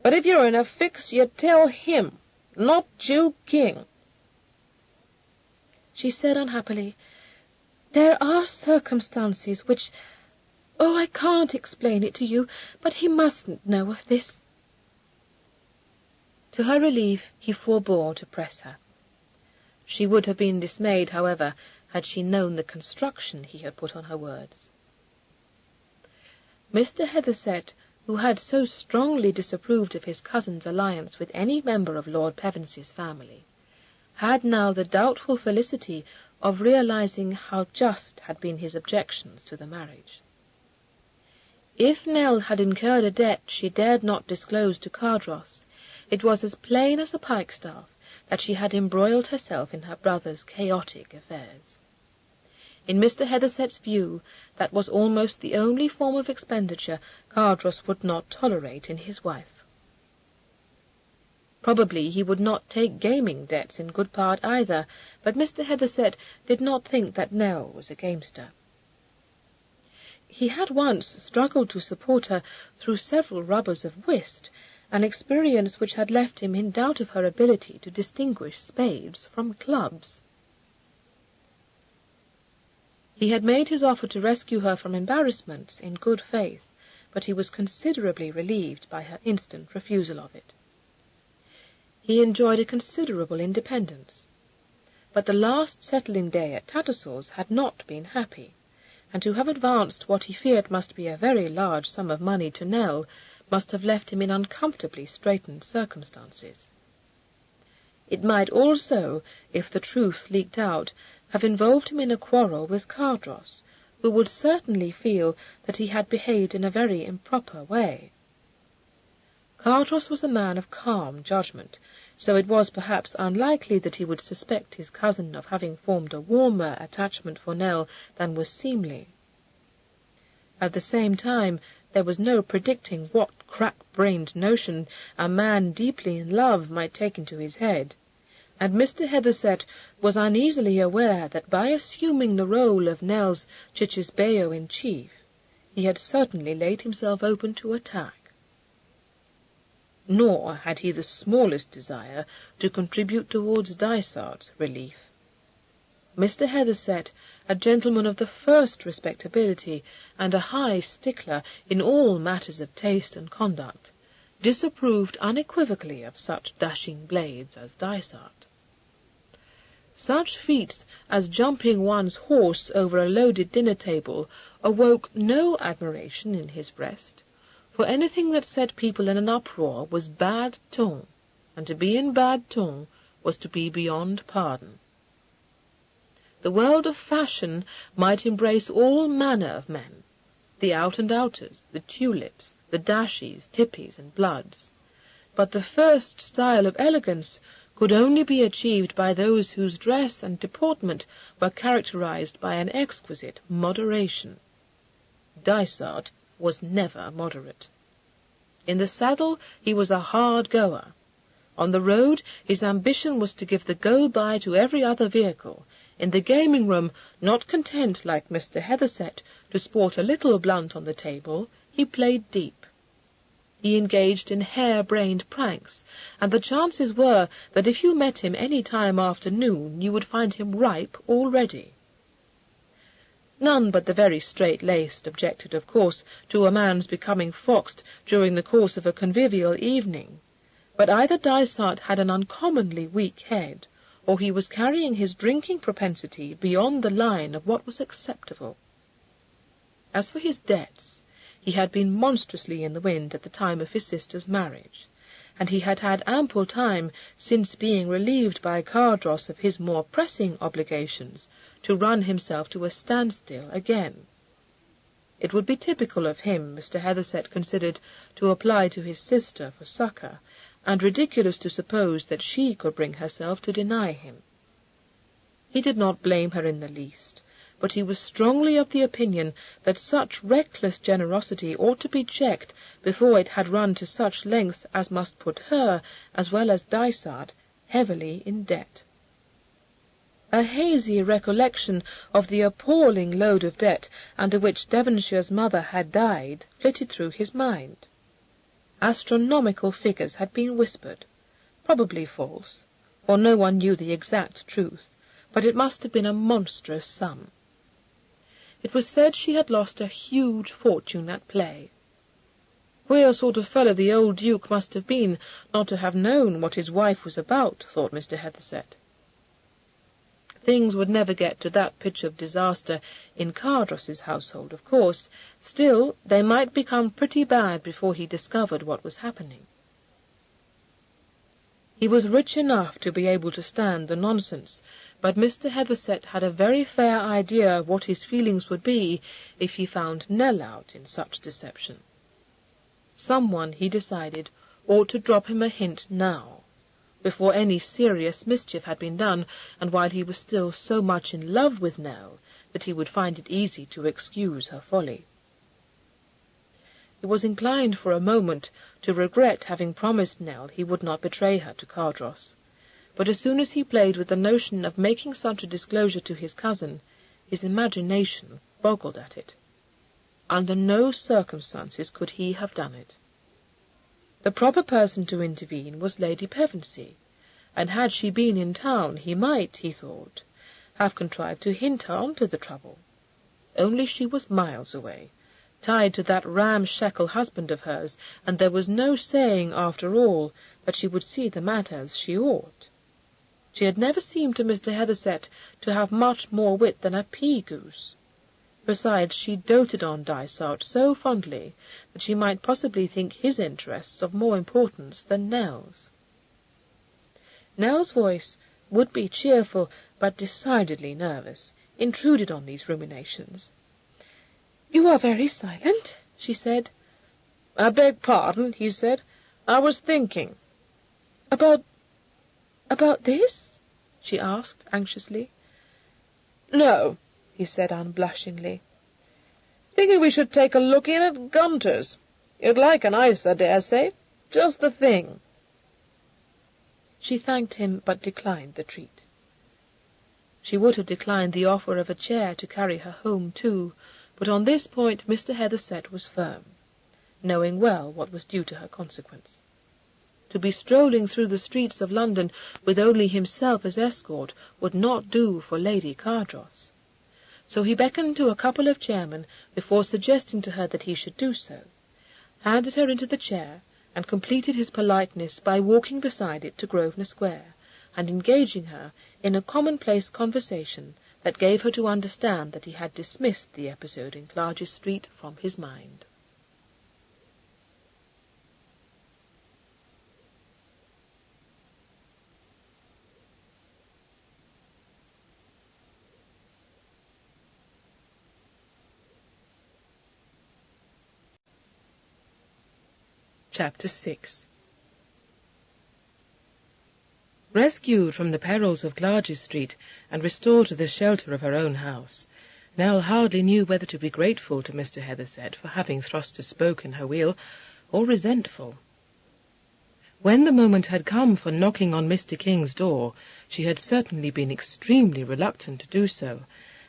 But if you're in a fix, you tell him, not you, King. She said unhappily, There are circumstances which... Oh, I can't explain it to you, but he mustn't know of this. To her relief, he forbore to press her. She would have been dismayed, however, had she known the construction he had put on her words. Mr. Heatherset, who had so strongly disapproved of his cousin's alliance with any member of Lord Pevensy's family, had now the doubtful felicity of realizing how just had been his objections to the marriage. If Nell had incurred a debt she dared not disclose to Cardross, it was as plain as a pikestaff that she had embroiled herself in her brother's chaotic affairs. In Mr. Heatherset's view, that was almost the only form of expenditure Cardross would not tolerate in his wife. Probably he would not take gaming debts in good part either, but Mr. Heatherset did not think that Nell was a gamester. He had once struggled to support her through several rubbers of whist, an experience which had left him in doubt of her ability to distinguish spades from clubs. He had made his offer to rescue her from embarrassments in good faith, but he was considerably relieved by her instant refusal of it. He enjoyed a considerable independence, but the last settling day at Tattersall's had not been happy, and to have advanced what he feared must be a very large sum of money to Nell must have left him in uncomfortably straitened circumstances. It might also, if the truth leaked out, have involved him in a quarrel with Cardross, who would certainly feel that he had behaved in a very improper way. Cardross was a man of calm judgment, so it was perhaps unlikely that he would suspect his cousin of having formed a warmer attachment for Nell than was seemly. At the same time, there was no predicting what crack-brained notion a man deeply in love might take into his head, and Mr. Heatherset was uneasily aware that by assuming the role of Nell's cicisbeo-in-chief, he had certainly laid himself open to attack. nor had he the smallest desire to contribute towards Dysart's relief. Mr. Heatherset, a gentleman of the first respectability, and a high stickler in all matters of taste and conduct, disapproved unequivocally of such dashing blades as Dysart. Such feats as jumping one's horse over a loaded dinner-table awoke no admiration in his breast, for anything that set people in an uproar was bad ton, and to be in bad ton was to be beyond pardon. The world of fashion might embrace all manner of men, the out-and-outers, the tulips, the dashies, tippies, and bloods, but the first style of elegance could only be achieved by those whose dress and deportment were characterized by an exquisite moderation. Dysart was never moderate. In the saddle he was a hard goer. On the road his ambition was to give the go-by to every other vehicle. In the gaming-room, not content, like Mr. Heatherset, to sport a little blunt on the table, he played deep. He engaged in hare-brained pranks, and the chances were that if you met him any time after noon you would find him ripe already. None but the very straight-laced objected, of course, to a man's becoming foxed during the course of a convivial evening, but either Dysart had an uncommonly weak head, or he was carrying his drinking propensity beyond the line of what was acceptable. As for his debts, he had been monstrously in the wind at the time of his sister's marriage, and he had had ample time, since being relieved by Cardross of his more pressing obligations, to run himself to a standstill again. It would be typical of him, Mr. Heatherset considered, to apply to his sister for succour, and ridiculous to suppose that she could bring herself to deny him. He did not blame her in the least, but he was strongly of the opinion that such reckless generosity ought to be checked before it had run to such lengths as must put her, as well as Dysart, heavily in debt. A hazy recollection of the appalling load of debt under which Devonshire's mother had died flitted through his mind. Astronomical figures had been whispered, probably false, for no one knew the exact truth, but it must have been a monstrous sum. It was said she had lost a huge fortune at play. Queer sort of fellow the old Duke must have been not to have known what his wife was about, thought Mr. Heatherset. Things would never get to that pitch of disaster in Cardross's household, of course. Still, they might become pretty bad before he discovered what was happening. He was rich enough to be able to stand the nonsense, but Mr. Heatherset had a very fair idea of what his feelings would be if he found Nell out in such deception. Someone, he decided, ought to drop him a hint now, before any serious mischief had been done, and while he was still so much in love with Nell that he would find it easy to excuse her folly. He was inclined for a moment to regret having promised Nell he would not betray her to Cardross, but as soon as he played with the notion of making such a disclosure to his cousin, his imagination boggled at it. Under no circumstances could he have done it. The proper person to intervene was Lady Pevensey, and had she been in town he might, he thought, have contrived to hint her on to the trouble. Only she was miles away, tied to that ramshackle husband of hers, and there was no saying, after all, that she would see the matter as she ought. She had never seemed to Mr. Heatherset to have much more wit than a pea-goose. Besides, she doted on Dysart so fondly that she might possibly think his interests of more importance than Nell's. Nell's voice, would-be cheerful but decidedly nervous, intruded on these ruminations. "You are very silent," she said. "I beg pardon," he said. "I was thinking." About this?" she asked anxiously. "No," he said unblushingly. "Thinking we should take a look in at Gunter's. You'd like an ice, I dare say. Just the thing." She thanked him, but declined the treat. She would have declined the offer of a chair to carry her home too, but on this point Mr. Heatherset was firm, knowing well what was due to her consequence. To be strolling through the streets of London with only himself as escort would not do for Lady Cardross. So he beckoned to a couple of chairmen before suggesting to her that he should do so, handed her into the chair, and completed his politeness by walking beside it to Grosvenor Square, and engaging her in a commonplace conversation that gave her to understand that he had dismissed the episode in Clarges Street from his mind. Chapter 6. Rescued from the perils of Clarges Street and restored to the shelter of her own house, Nell hardly knew whether to be grateful to Mr. Hethersett for having thrust a spoke in her wheel, or resentful. When the moment had come for knocking on Mr. King's door, she had certainly been extremely reluctant to do so,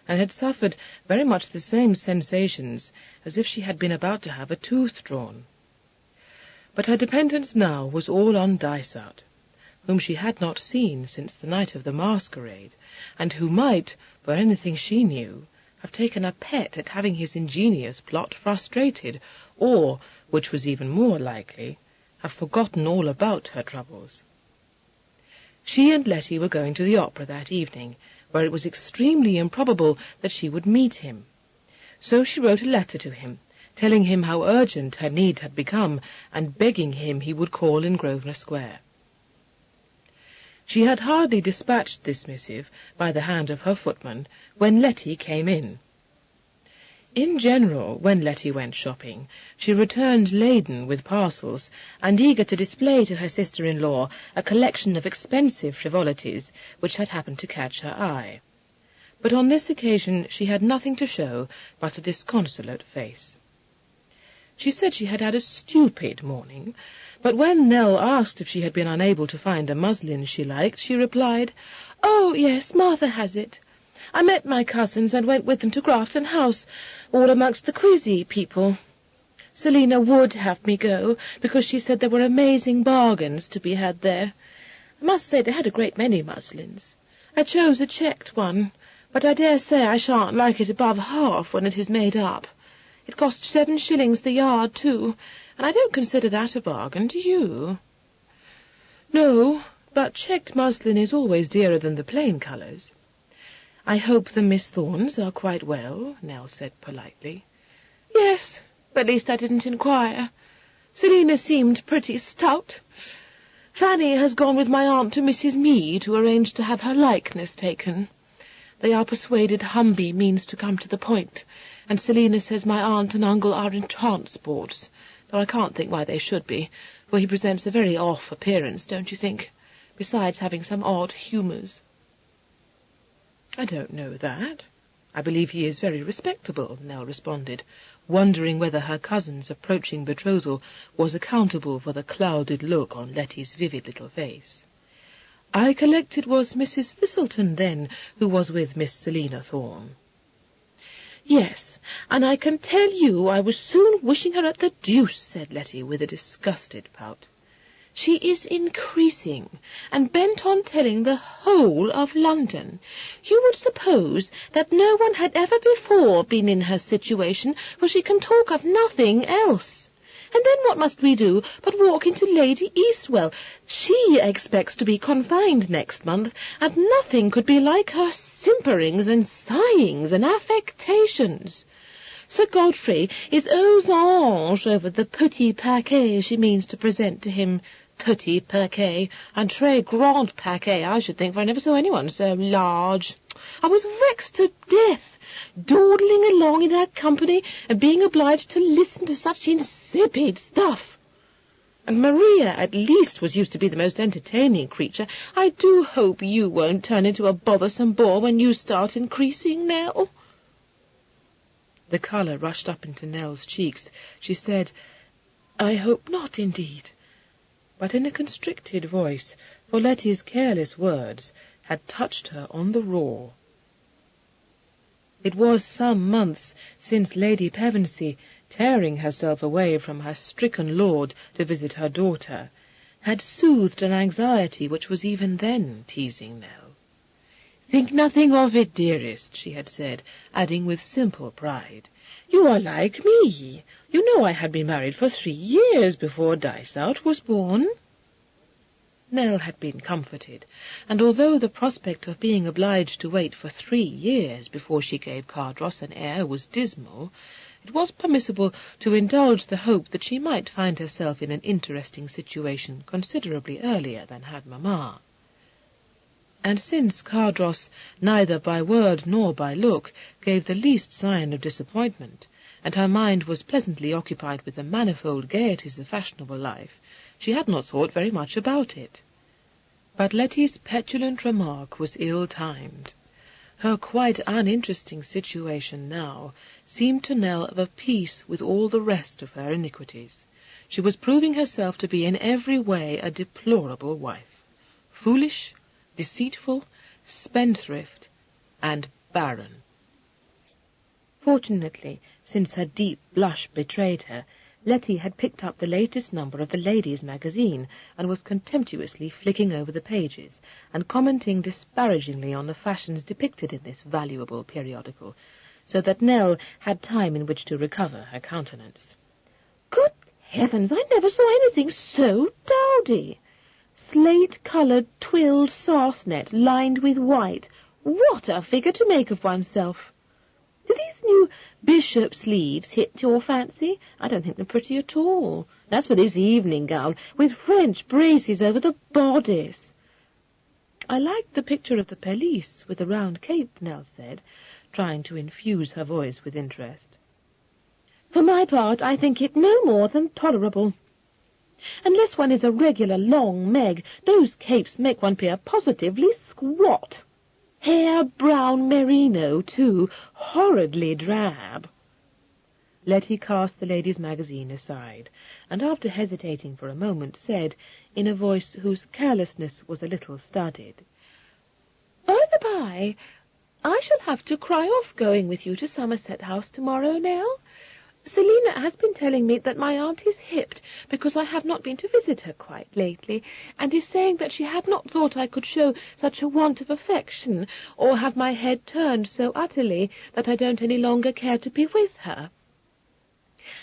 and had suffered very much the same sensations as if she had been about to have a tooth drawn. But her dependence now was all on Dysart, whom she had not seen since the night of the masquerade, and who might, for anything she knew, have taken a pet at having his ingenious plot frustrated, or, which was even more likely, have forgotten all about her troubles. She and Letty were going to the opera that evening, where it was extremely improbable that she would meet him. So she wrote a letter to him, telling him how urgent her need had become, and begging him he would call in Grosvenor Square. She had hardly dispatched this missive by the hand of her footman when Letty came in. In general, when Letty went shopping, she returned laden with parcels, and eager to display to her sister-in-law a collection of expensive frivolities which had happened to catch her eye. But on this occasion she had nothing to show but a disconsolate face. She said she had had a stupid morning, but when Nell asked if she had been unable to find a muslin she liked, she replied, "Oh, yes, Martha has it. I met my cousins and went with them to Grafton House, all amongst the quizy people. Selina would have me go, because she said there were amazing bargains to be had there. I must say they had a great many muslins. I chose a checked one, but I dare say I shan't like it above half when it is made up. It cost 7 shillings the yard, too, and I don't consider that a bargain, do you?" "No, but checked muslin is always dearer than the plain colours." "I hope the Miss Thornes are quite well," Nell said politely. "Yes, but at least I didn't inquire. Selina seemed pretty stout. Fanny has gone with my aunt to Mrs. Mee to arrange to have her likeness taken. They are persuaded Humby means to come to the point, and Selina says my aunt and uncle are in transports, though I can't think why they should be, for he presents a very off appearance, don't you think, besides having some odd humours?" "I don't know that. I believe he is very respectable," Nell responded, wondering whether her cousin's approaching betrothal was accountable for the clouded look on Letty's vivid little face. "I collect it was Mrs. Thistleton, then, who was with Miss Selina Thorne." "Yes, and I can tell you I was soon wishing her at the deuce," said Letty with a disgusted pout. "She is increasing, and bent on telling the whole of London. You would suppose that no one had ever before been in her situation, for she can talk of nothing else. And then what must we do but walk into Lady Eastwell? She expects to be confined next month, and nothing could be like her simperings and sighings and affectations. Sir Godfrey is aux anges over the petit paquet she means to present to him. Petit paquet, and très grand paquet, I should think, for I never saw anyone so large. I was vexed to death, dawdling along in her company and being obliged to listen to such insipid stuff. And Maria, at least, was used to be the most entertaining creature. I do hope you won't turn into a bothersome bore when you start increasing, Nell." The colour rushed up into Nell's cheeks. She said, "I hope not, indeed," but in a constricted voice, for Letty's careless words had touched her on the raw. It was some months since Lady Pevensey, tearing herself away from her stricken lord to visit her daughter, had soothed an anxiety which was even then teasing Nell. "Think nothing of it, dearest," she had said, adding with simple pride, "You are like me. You know I had been married for 3 years before Dysart was born." Nell had been comforted, and although the prospect of being obliged to wait for 3 years before she gave Cardross an heir was dismal, it was permissible to indulge the hope that she might find herself in an interesting situation considerably earlier than had Mamma. And since Cardross, neither by word nor by look, gave the least sign of disappointment, and her mind was pleasantly occupied with the manifold gaieties of fashionable life, she had not thought very much about it. But Letty's petulant remark was ill-timed. Her quite uninteresting situation now seemed to Nell of a piece with all the rest of her iniquities. She was proving herself to be in every way a deplorable wife, foolish, deceitful, spendthrift, and barren. Fortunately, since her deep blush betrayed her, Letty had picked up the latest number of the Ladies' Magazine and was contemptuously flicking over the pages and commenting disparagingly on the fashions depicted in this valuable periodical, so that Nell had time in which to recover her countenance. "Good heavens, I never saw anything so dowdy! Slate-coloured twilled sarcenet lined with white. What a figure to make of oneself! Do these new bishop sleeves hit your fancy? I don't think they're pretty at all. That's for this evening gown, with French braces over the bodice." "I liked the picture of the pelisse with the round cape," Nell said, trying to infuse her voice with interest. "For my part, I think it no more than tolerable. Unless one is a regular long Meg, those capes make one appear positively squat. Hair brown merino, too, horridly drab." Letty cast the Ladies' Magazine aside, and after hesitating for a moment, said, in a voice whose carelessness was a little studied, "By the by, I shall have to cry off going with you to Somerset House tomorrow, Nell. Selina has been telling me that my aunt is hipped because I have not been to visit her quite lately, and is saying that she had not thought I could show such a want of affection, or have my head turned so utterly that I don't any longer care to be with her.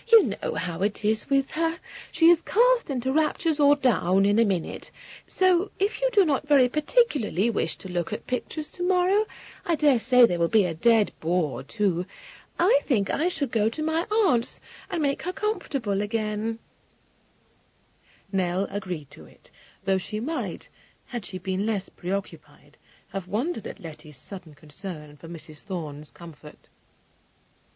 You know how it is with her. She is cast into raptures or down in a minute. So, if you do not very particularly wish to look at pictures tomorrow, I dare say there will be a dead bore, too. I think I should go to my aunt's and make her comfortable again." Nell agreed to it, though she might, had she been less preoccupied, have wondered at Letty's sudden concern for Mrs. Thorne's comfort.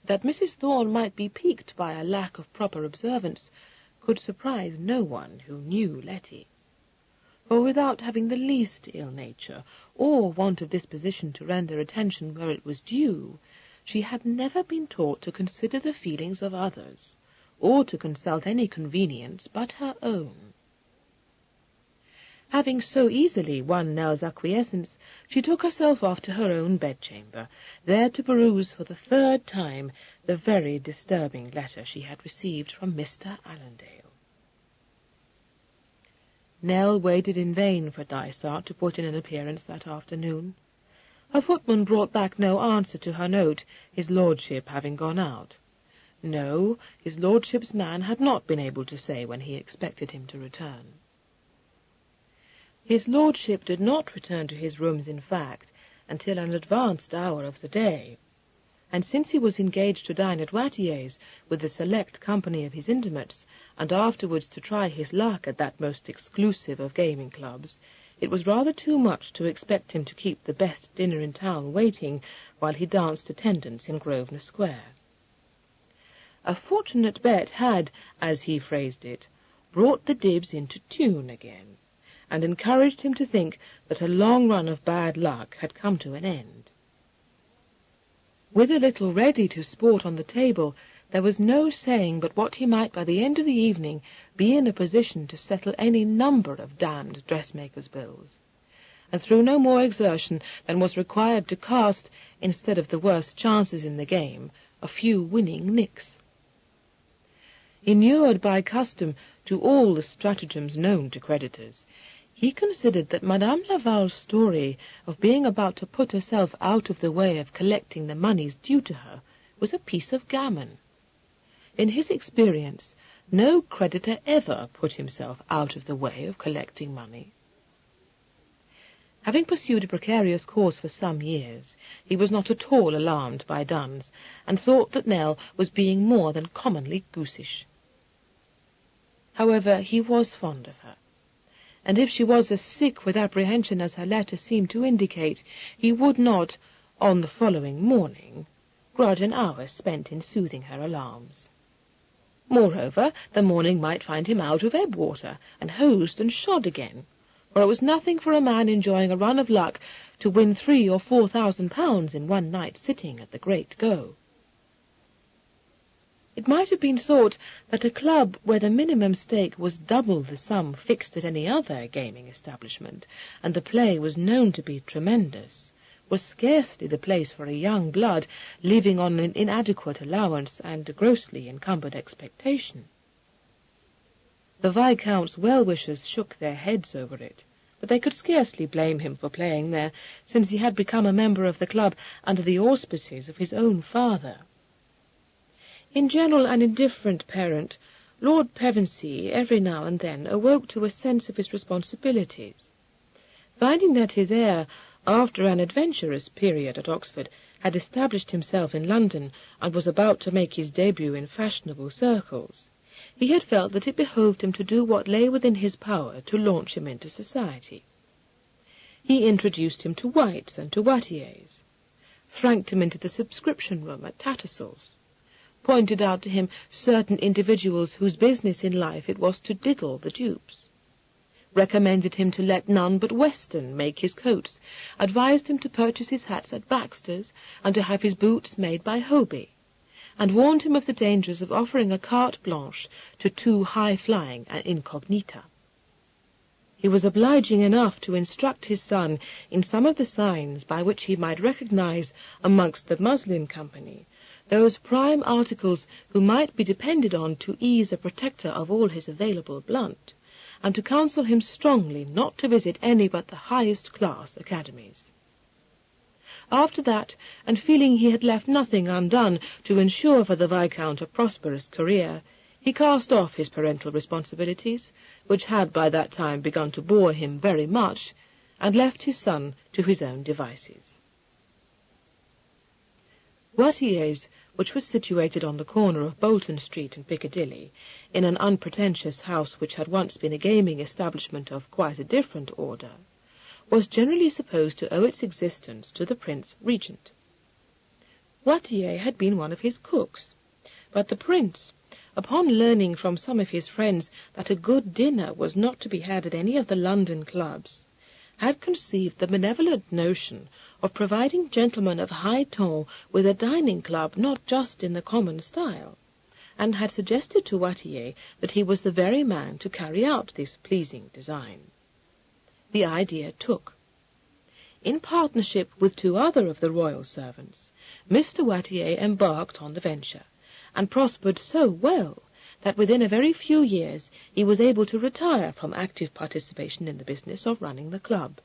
That Mrs. Thorne might be piqued by a lack of proper observance could surprise no one who knew Letty. For without having the least ill-nature or want of disposition to render attention where it was due, she had never been taught to consider the feelings of others, or to consult any convenience but her own. Having so easily won Nell's acquiescence, she took herself off to her own bedchamber, there to peruse for the 3rd time the very disturbing letter she had received from Mr. Allendale. Nell waited in vain for Dysart to put in an appearance that afternoon. Her footman brought back no answer to her note, his lordship having gone out. No, his lordship's man had not been able to say when he expected him to return. His lordship did not return to his rooms, in fact, until an advanced hour of the day, and since he was engaged to dine at Wattier's with the select company of his intimates, and afterwards to try his luck at that most exclusive of gaming clubs, it was rather too much to expect him to keep the best dinner in town waiting while he danced attendance in Grosvenor Square. A fortunate bet had, as he phrased it, brought the dibs into tune again, and encouraged him to think that a long run of bad luck had come to an end. With a little ready to sport on the table, there was no saying but what he might by the end of the evening be in a position to settle any number of damned dressmakers' bills, and through no more exertion than was required to cast, instead of the worst chances in the game, a few winning nicks. Inured by custom to all the stratagems known to creditors, he considered that Madame Laval's story of being about to put herself out of the way of collecting the moneys due to her was a piece of gammon. In his experience, no creditor ever put himself out of the way of collecting money. Having pursued a precarious course for some years, he was not at all alarmed by duns, and thought that Nell was being more than commonly goosish. However, he was fond of her, and if she was as sick with apprehension as her letter seemed to indicate, he would not, on the following morning, grudge an hour spent in soothing her alarms. Moreover, the morning might find him out of ebb water, and hosed and shod again, for it was nothing for a man enjoying a run of luck to win 3,000 or 4,000 pounds in one night's sitting at the Great Go. It might have been thought that a club where the minimum stake was double the sum fixed at any other gaming establishment, and the play was known to be tremendous, was scarcely the place for a young blood living on an inadequate allowance and grossly encumbered expectation. The Viscount's well-wishers shook their heads over it, but they could scarcely blame him for playing there, since he had become a member of the club under the auspices of his own father. In general an indifferent parent, Lord Pevensey every now and then awoke to a sense of his responsibilities. Finding that his heir, after an adventurous period at Oxford, had established himself in London and was about to make his debut in fashionable circles, he had felt that it behoved him to do what lay within his power to launch him into society. He introduced him to Whites and to Wattiers, franked him into the subscription room at Tattersall's, pointed out to him certain individuals whose business in life it was to diddle the dupes, recommended him to let none but Weston make his coats, advised him to purchase his hats at Baxter's and to have his boots made by Hobey, and warned him of the dangers of offering a carte blanche to too high-flying an incognita. He was obliging enough to instruct his son in some of the signs by which he might recognize amongst the muslin company those prime articles who might be depended on to ease a protector of all his available blunt, and to counsel him strongly not to visit any but the highest class academies. After that, and feeling he had left nothing undone to ensure for the Viscount a prosperous career, he cast off his parental responsibilities, which had by that time begun to bore him very much, and left his son to his own devices. Wattiers, which was situated on the corner of Bolton Street and Piccadilly, in an unpretentious house which had once been a gaming establishment of quite a different order, was generally supposed to owe its existence to the Prince Regent. Wattier had been one of his cooks, but the Prince, upon learning from some of his friends that a good dinner was not to be had at any of the London clubs, had conceived the benevolent notion of providing gentlemen of high ton with a dining club not just in the common style, and had suggested to Wattier that he was the very man to carry out this pleasing design. The idea took. In partnership with 2 other of the royal servants, Mr. Wattier embarked on the venture, and prospered so well that within a very few years he was able to retire from active participation in the business of running the club.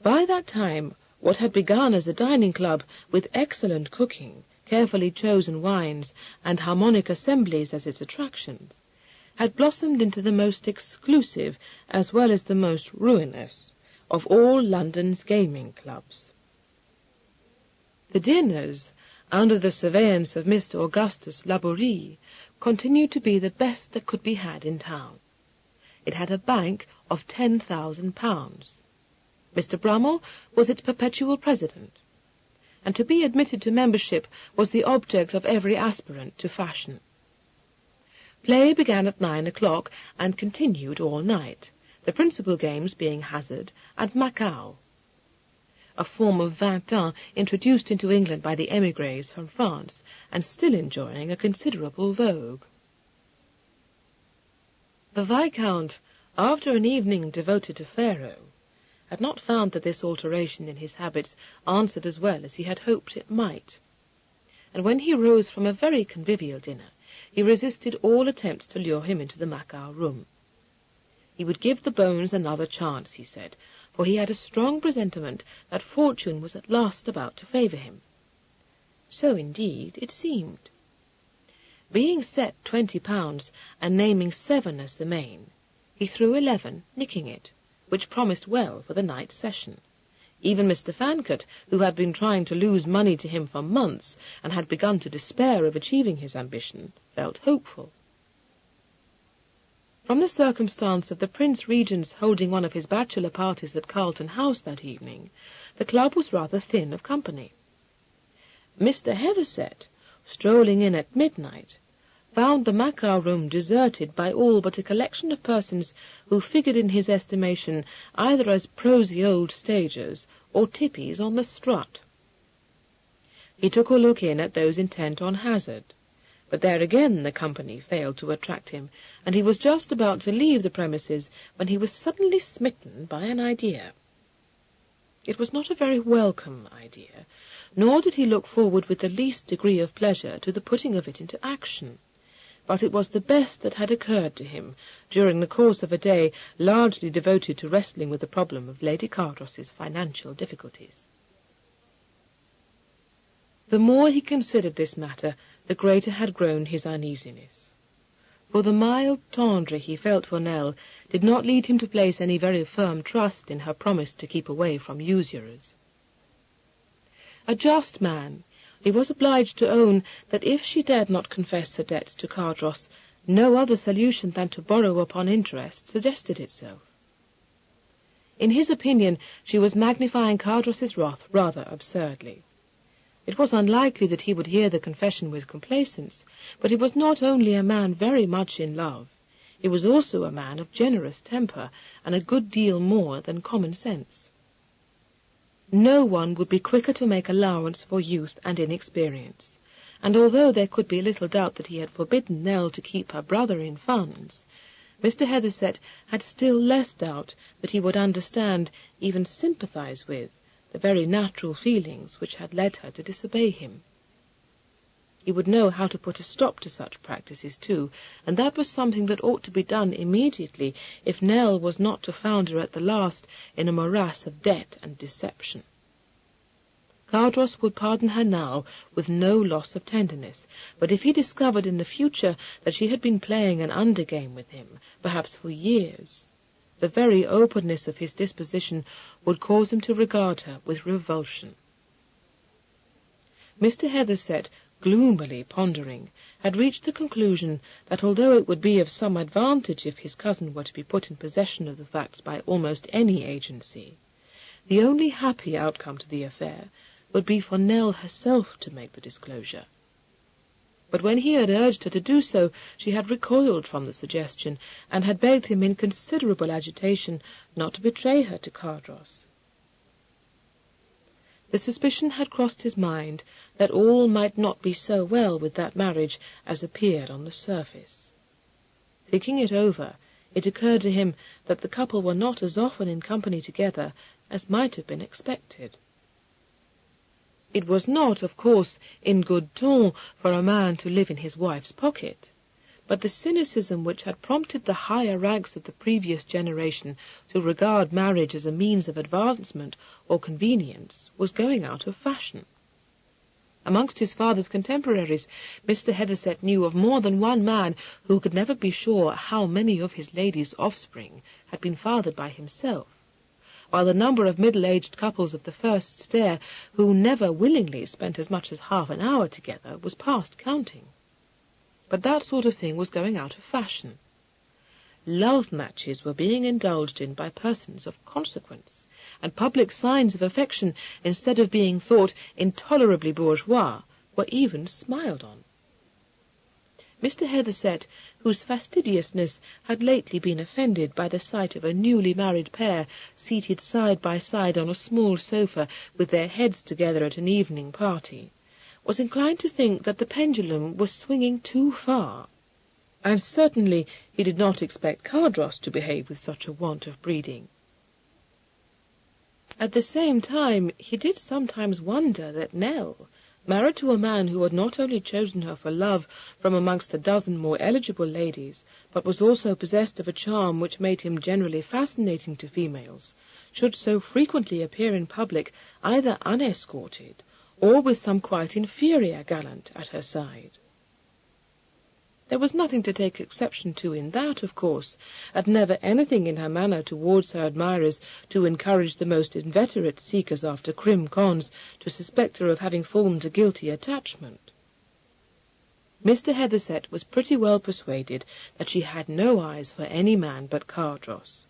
By that time, what had begun as a dining club with excellent cooking, carefully chosen wines, and harmonic assemblies as its attractions, had blossomed into the most exclusive as well as the most ruinous of all London's gaming clubs. The dinners, under the surveillance of Mr. Augustus Laborie, continued to be the best that could be had in town. It had a bank of £10,000. Mr. Brummel was its perpetual president, and to be admitted to membership was the object of every aspirant to fashion. Play began at 9 o'clock and continued all night, the principal games being hazard and Macao, a form of 20 introduced into England by the émigrés from France, and still enjoying a considerable vogue. The Viscount, after an evening devoted to faro, had not found that this alteration in his habits answered as well as he had hoped it might, and when he rose from a very convivial dinner, he resisted all attempts to lure him into the Macquart room. He would give the bones another chance, he said, for he had a strong presentiment that fortune was at last about to favour him. So, indeed, it seemed. Being set £20, and naming 7 as the main, he threw 11, nicking it, which promised well for the night's session. Even Mr. Fancourt, who had been trying to lose money to him for months, and had begun to despair of achieving his ambition, felt hopeful. From the circumstance of the Prince Regent's holding one of his bachelor parties at Carlton House that evening, the club was rather thin of company. Mr. Hethersett, strolling in at midnight, found the Macquart room deserted by all but a collection of persons who figured in his estimation either as prosy old stagers or tippies on the strut. He took a look in at those intent on hazard, but there again the company failed to attract him, and he was just about to leave the premises when he was suddenly smitten by an idea. It was not a very welcome idea, nor did he look forward with the least degree of pleasure to the putting of it into action, but it was the best that had occurred to him during the course of a day largely devoted to wrestling with the problem of Lady Cardross's financial difficulties. The more he considered this matter, the greater had grown his uneasiness. For the mild tendre he felt for Nell did not lead him to place any very firm trust in her promise to keep away from usurers. A just man, he was obliged to own that if she dared not confess her debts to Cardross, no other solution than to borrow upon interest suggested itself. In his opinion, she was magnifying Cardross's wrath rather absurdly. It was unlikely that he would hear the confession with complacence, but he was not only a man very much in love, he was also a man of generous temper and a good deal more than common sense. No one would be quicker to make allowance for youth and inexperience, and although there could be little doubt that he had forbidden Nell to keep her brother in funds, Mr. Hethersett had still less doubt that he would understand, even sympathize with, the very natural feelings which had led her to disobey him. He would know how to put a stop to such practices too, and that was something that ought to be done immediately if Nell was not to founder at the last in a morass of debt and deception. Cardross would pardon her now with no loss of tenderness, but if he discovered in the future that she had been playing an undergame with him, perhaps for years, the very openness of his disposition would cause him to regard her with revulsion. Mr. Hethersett, gloomily pondering, had reached the conclusion that although it would be of some advantage if his cousin were to be put in possession of the facts by almost any agency, the only happy outcome to the affair would be for Nell herself to make the disclosure. But when he had urged her to do so, she had recoiled from the suggestion, and had begged him in considerable agitation not to betray her to Cardross. The suspicion had crossed his mind that all might not be so well with that marriage as appeared on the surface. Thinking it over, it occurred to him that the couple were not as often in company together as might have been expected. It was not, of course, in good ton for a man to live in his wife's pocket, but the cynicism which had prompted the higher ranks of the previous generation to regard marriage as a means of advancement or convenience was going out of fashion. Amongst his father's contemporaries, Mr. Hethersett knew of more than one man who could never be sure how many of his lady's offspring had been fathered by himself, while the number of middle-aged couples of the first stair who never willingly spent as much as half an hour together was past counting. But that sort of thing was going out of fashion. Love matches were being indulged in by persons of consequence, and public signs of affection, instead of being thought intolerably bourgeois, were even smiled on. Mr. Hethersett, whose fastidiousness had lately been offended by the sight of a newly married pair seated side by side on a small sofa with their heads together at an evening party, was inclined to think that the pendulum was swinging too far, and certainly he did not expect Cardross to behave with such a want of breeding. At the same time, he did sometimes wonder that Nell, Married to a man who had not only chosen her for love from amongst a dozen more eligible ladies, but was also possessed of a charm which made him generally fascinating to females, should so frequently appear in public either unescorted or with some quite inferior gallant at her side. There was nothing to take exception to in that, of course, and never anything in her manner towards her admirers to encourage the most inveterate seekers after crim cons to suspect her of having formed a guilty attachment. Mr. Hethersett was pretty well persuaded that she had no eyes for any man but Cardross,